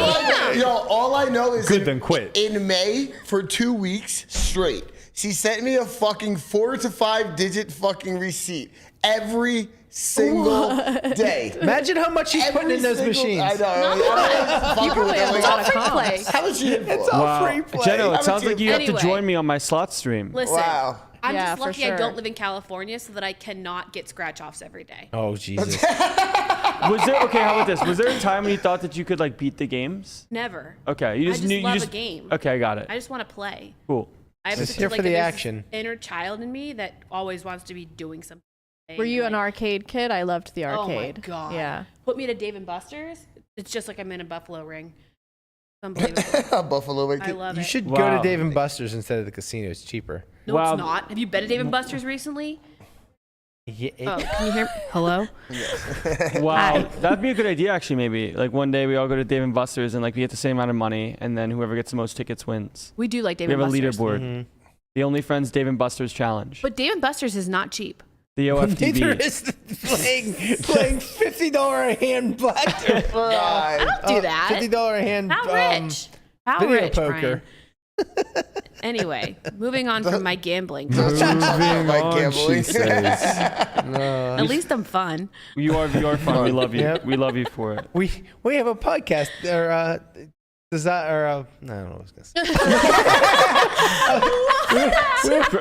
am. Yo, all I know is Good, then quit. In May, for 2 weeks straight, she sent me a fucking 4 to 5 digit fucking receipt every single day. Imagine how much she's putting in those machines. I know. You probably have a It's all lot of free play. comps. How much you in for? It's all Wow. free play. Jenno, How it sounds much like you have to Anyway. join me on my slot stream. Listen, Wow. I'm Yeah, just for lucky I sure. don't live in California, so that I cannot get scratch offs every day. Oh Jesus! Was there okay? How about this? Was there a time when you thought that you could like beat the games? Never. Okay, you I just just knew you love just a game. Okay, I got it. I just want to play. Cool. I have Just such here like for the this action. inner child in me that always wants to be doing something. Were you an like, arcade kid? I loved the Oh arcade. my god. Yeah. Put me at a Dave & Buster's. It's just like I'm in a Buffalo ring. Unbelievable. Buffalo Wing. I love You it. should go Wow. to Dave and Buster's instead of the casino. It's cheaper. No, Wow. it's not. Have you been to Dave & Buster's recently? Yeah, Oh, can you hear me? Hello? Wow, that'd be a good idea actually. Maybe like one day we all go to Dave and Buster's and like we get the same amount of money, and then whoever gets the most tickets wins. We do like Dave We & have a Buster's. leaderboard. The Only Friends Dave and Buster's challenge. But Dave & Buster's is not cheap. The Neither OFTB. is playing $50 a hand black. Do that. $50 a hand. How rich? How video rich, poker. Brian? Anyway, moving on from my gambling. Moving Like on, gambling. she says. At least I'm fun. You are fun. We love you. Yep. We love you for it. We have a podcast. Or does that or no, I don't know what I was gonna say.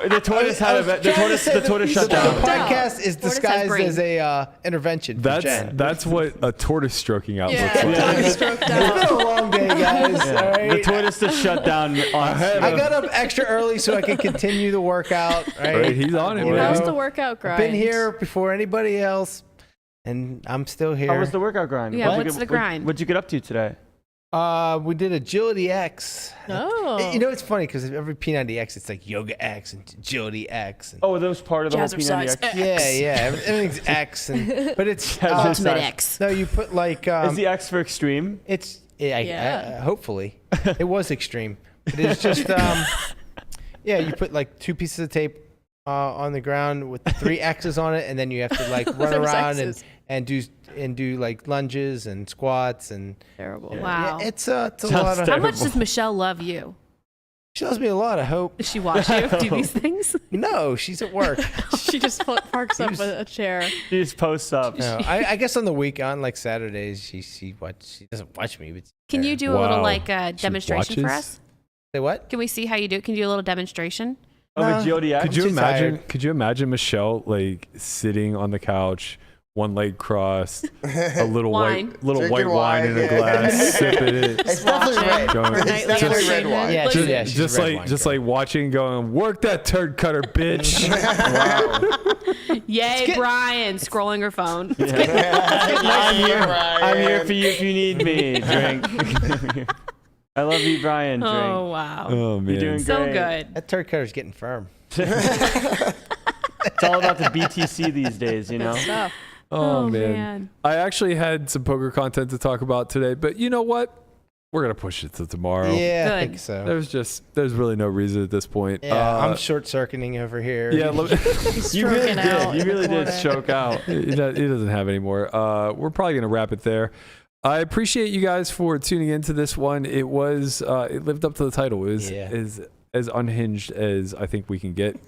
The tortoise had a the tortoise shut The down. podcast is Tortoise has disguised brain. as a intervention. For Jen. That's what a tortoise stroking out Yeah. looks like. Doggy stroked out. It's been a long day, guys. All right. The tortoise just shut down. I got up extra early so I could continue the workout. Right? Right, he's on it, He man. knows the workout grind. Been here before anybody else, and I'm still here. How was the workout grind? Yeah, What'd you what's get- the grind? What'd you get up to today? We did Agility X. Oh. You know, it's funny because every P90X, it's like Yoga X and Agility X. And Oh, that was part of the whole Jazzercise P90X. yeah. Everything's X, but it's Jazzercise. Ultimate X. no. You put like Is the X for extreme? it's Yeah. hopefully it was extreme. But it's just yeah. You put like 2 pieces of tape on the ground with 3 X's on it, and then you have to like run Those around X's. and do like lunges and squats and Terrible. Wow. yeah, it's a Sounds lot of. How terrible. much does Michelle love you? She loves me a lot. I hope. Does she watch you do these things? No, she's at work. She just parks up a chair. He just posts up. No, I guess on the week on like Saturdays she doesn't watch me. But Can you do a little Wow. like She demonstration for watches? us? say what? Can we see how you do it? Can you do a little demonstration? Of Agility X? Could you too imagine? tired. Could you imagine Michelle like sitting on the couch, one leg crossed, a little Wine. white, little Drinking white wine in a wine, yeah. glass, sipping it. It's definitely red. Going- It's Nightly definitely red entertainment. wine. Yeah, Listen, she's just a red like wine just girl. like watching, going, work that turd cutter, bitch. Yay, Brian, scrolling her phone. I'm here for you if you need me. Drink. I love you, Brian. Drink. Oh, wow. Oh man, You're doing So great. good. That turd cutter's getting firm. It's all about the BTC these days, you know? Stuff. Oh, Oh, man. man. I actually had some poker content to talk about today, but you know what? We're gonna push it to tomorrow. Yeah, I Good. think so. There's really no reason at this point. Yeah, I'm short circuiting over here. Yeah, You really Stroking out did. You in the really did corner. choke out. he doesn't have any more. We're probably gonna wrap it there. I appreciate you guys for tuning into this one. It was it lived up to the title. It was is as unhinged as I think we can get.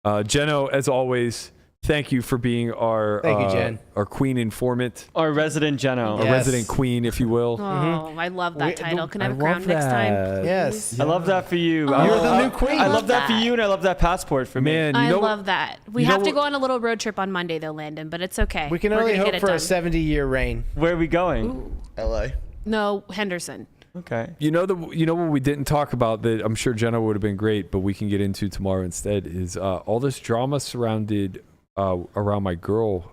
Jeno, as always, thank you for being our Thank you, Jen. our queen informant, Our resident Geno. our Yes. resident queen, if you will. Oh, I love that We- title. Can I I have a crown love next time? that. Yes. I love that for you. Oh. I You're love- the new queen. I I love love that for that. you, and I love that passport for me. Man, you I know love that. We you know have to what- go on a little road trip on Monday, though, Landon, but it's okay. We can We're only gonna hope get it for a done. 70-year reign. Where are we going? LA. No, Henderson. Okay. You know what we didn't talk about that I'm sure Jenna would have been great, but we can get into tomorrow instead is all this drama surrounded around my girl.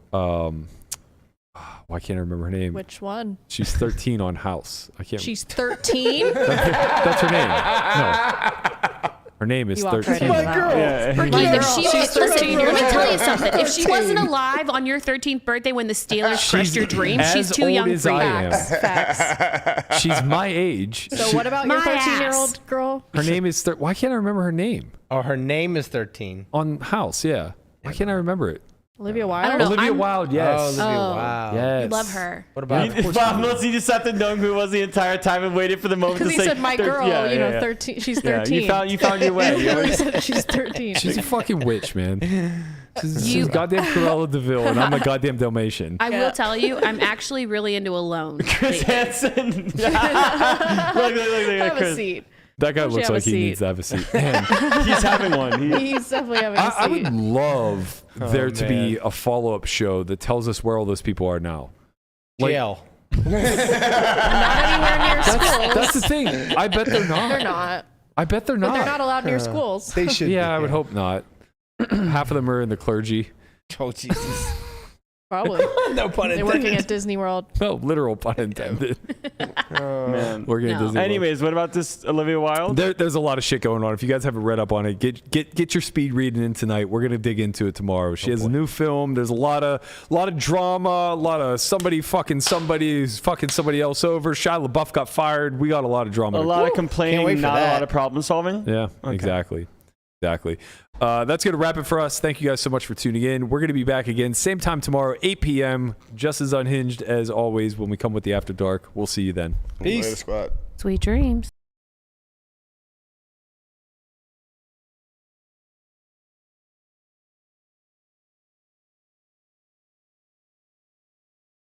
Why can't I remember her name? Which one? She's 13 on House. I can't. She's 13. That's her name. No, her name is You walked right 13. into that. Yeah. Berkey, if she She's listen, 13 let me years tell old. you something. If she wasn't alive on your 13th birthday when the Steelers crushed your dreams, as she's too old young as for you. I am. Facts. She's my age. So what about your My 13-year-old girl? Her name is. Why can't I remember her name Oh, her name is 13. on House? Yeah. Why can't I remember it? Olivia Wilde? I don't know. Olivia I'm- Wilde. Yes. Oh, Olivia Oh. Wilde. Yes. Love her. What about Bob Mills, you just sat there knowing who it was the entire time and waited for the moment to Because he say said my thir- girl, yeah, you know, yeah, yeah. 13. She's Yeah, 13. you found your way. He You know? really said she's 13. She's a fucking witch, man. She's You- goddamn Cruella de Vil, and I'm a goddamn Dalmatian. I will tell you, I'm actually really into Alone. Chris Hansen. look, Have a Chris. seat. That guy Don't you looks have a like he seat? needs to have a seat. Man, He's having one. He's definitely having a seat. I would love there to be man. a follow-up show that tells us where all those people are now. Like- jail? Not anywhere near schools. That's the thing. I bet they're not. They're not. I bet they're But not. they're not allowed near schools. They should. Yeah, be. I would hope not. Half of them are in the clergy. Oh Jesus. Probably. No pun They're working at Disney World. No, literal pun intended. Man. Working at No. Disney World. Anyways, what about this Olivia Wilde? There's a lot of shit going on. If you guys haven't read up on it, get your speed reading in tonight. We're gonna dig into it tomorrow. She has a new film. There's a lot of drama, a lot of somebody fucking somebody who's fucking somebody else over. Shia LaBeouf got fired. We got a lot of drama. A lot of Can't wait complaining, for not a that. lot of problem solving. Yeah, exactly. That's going to wrap it for us. Thank you guys so much for tuning in. We're going to be back again, same time tomorrow, 8 p.m., just as unhinged as always when we come with the After Dark. We'll see you then. Later, squad. Sweet dreams.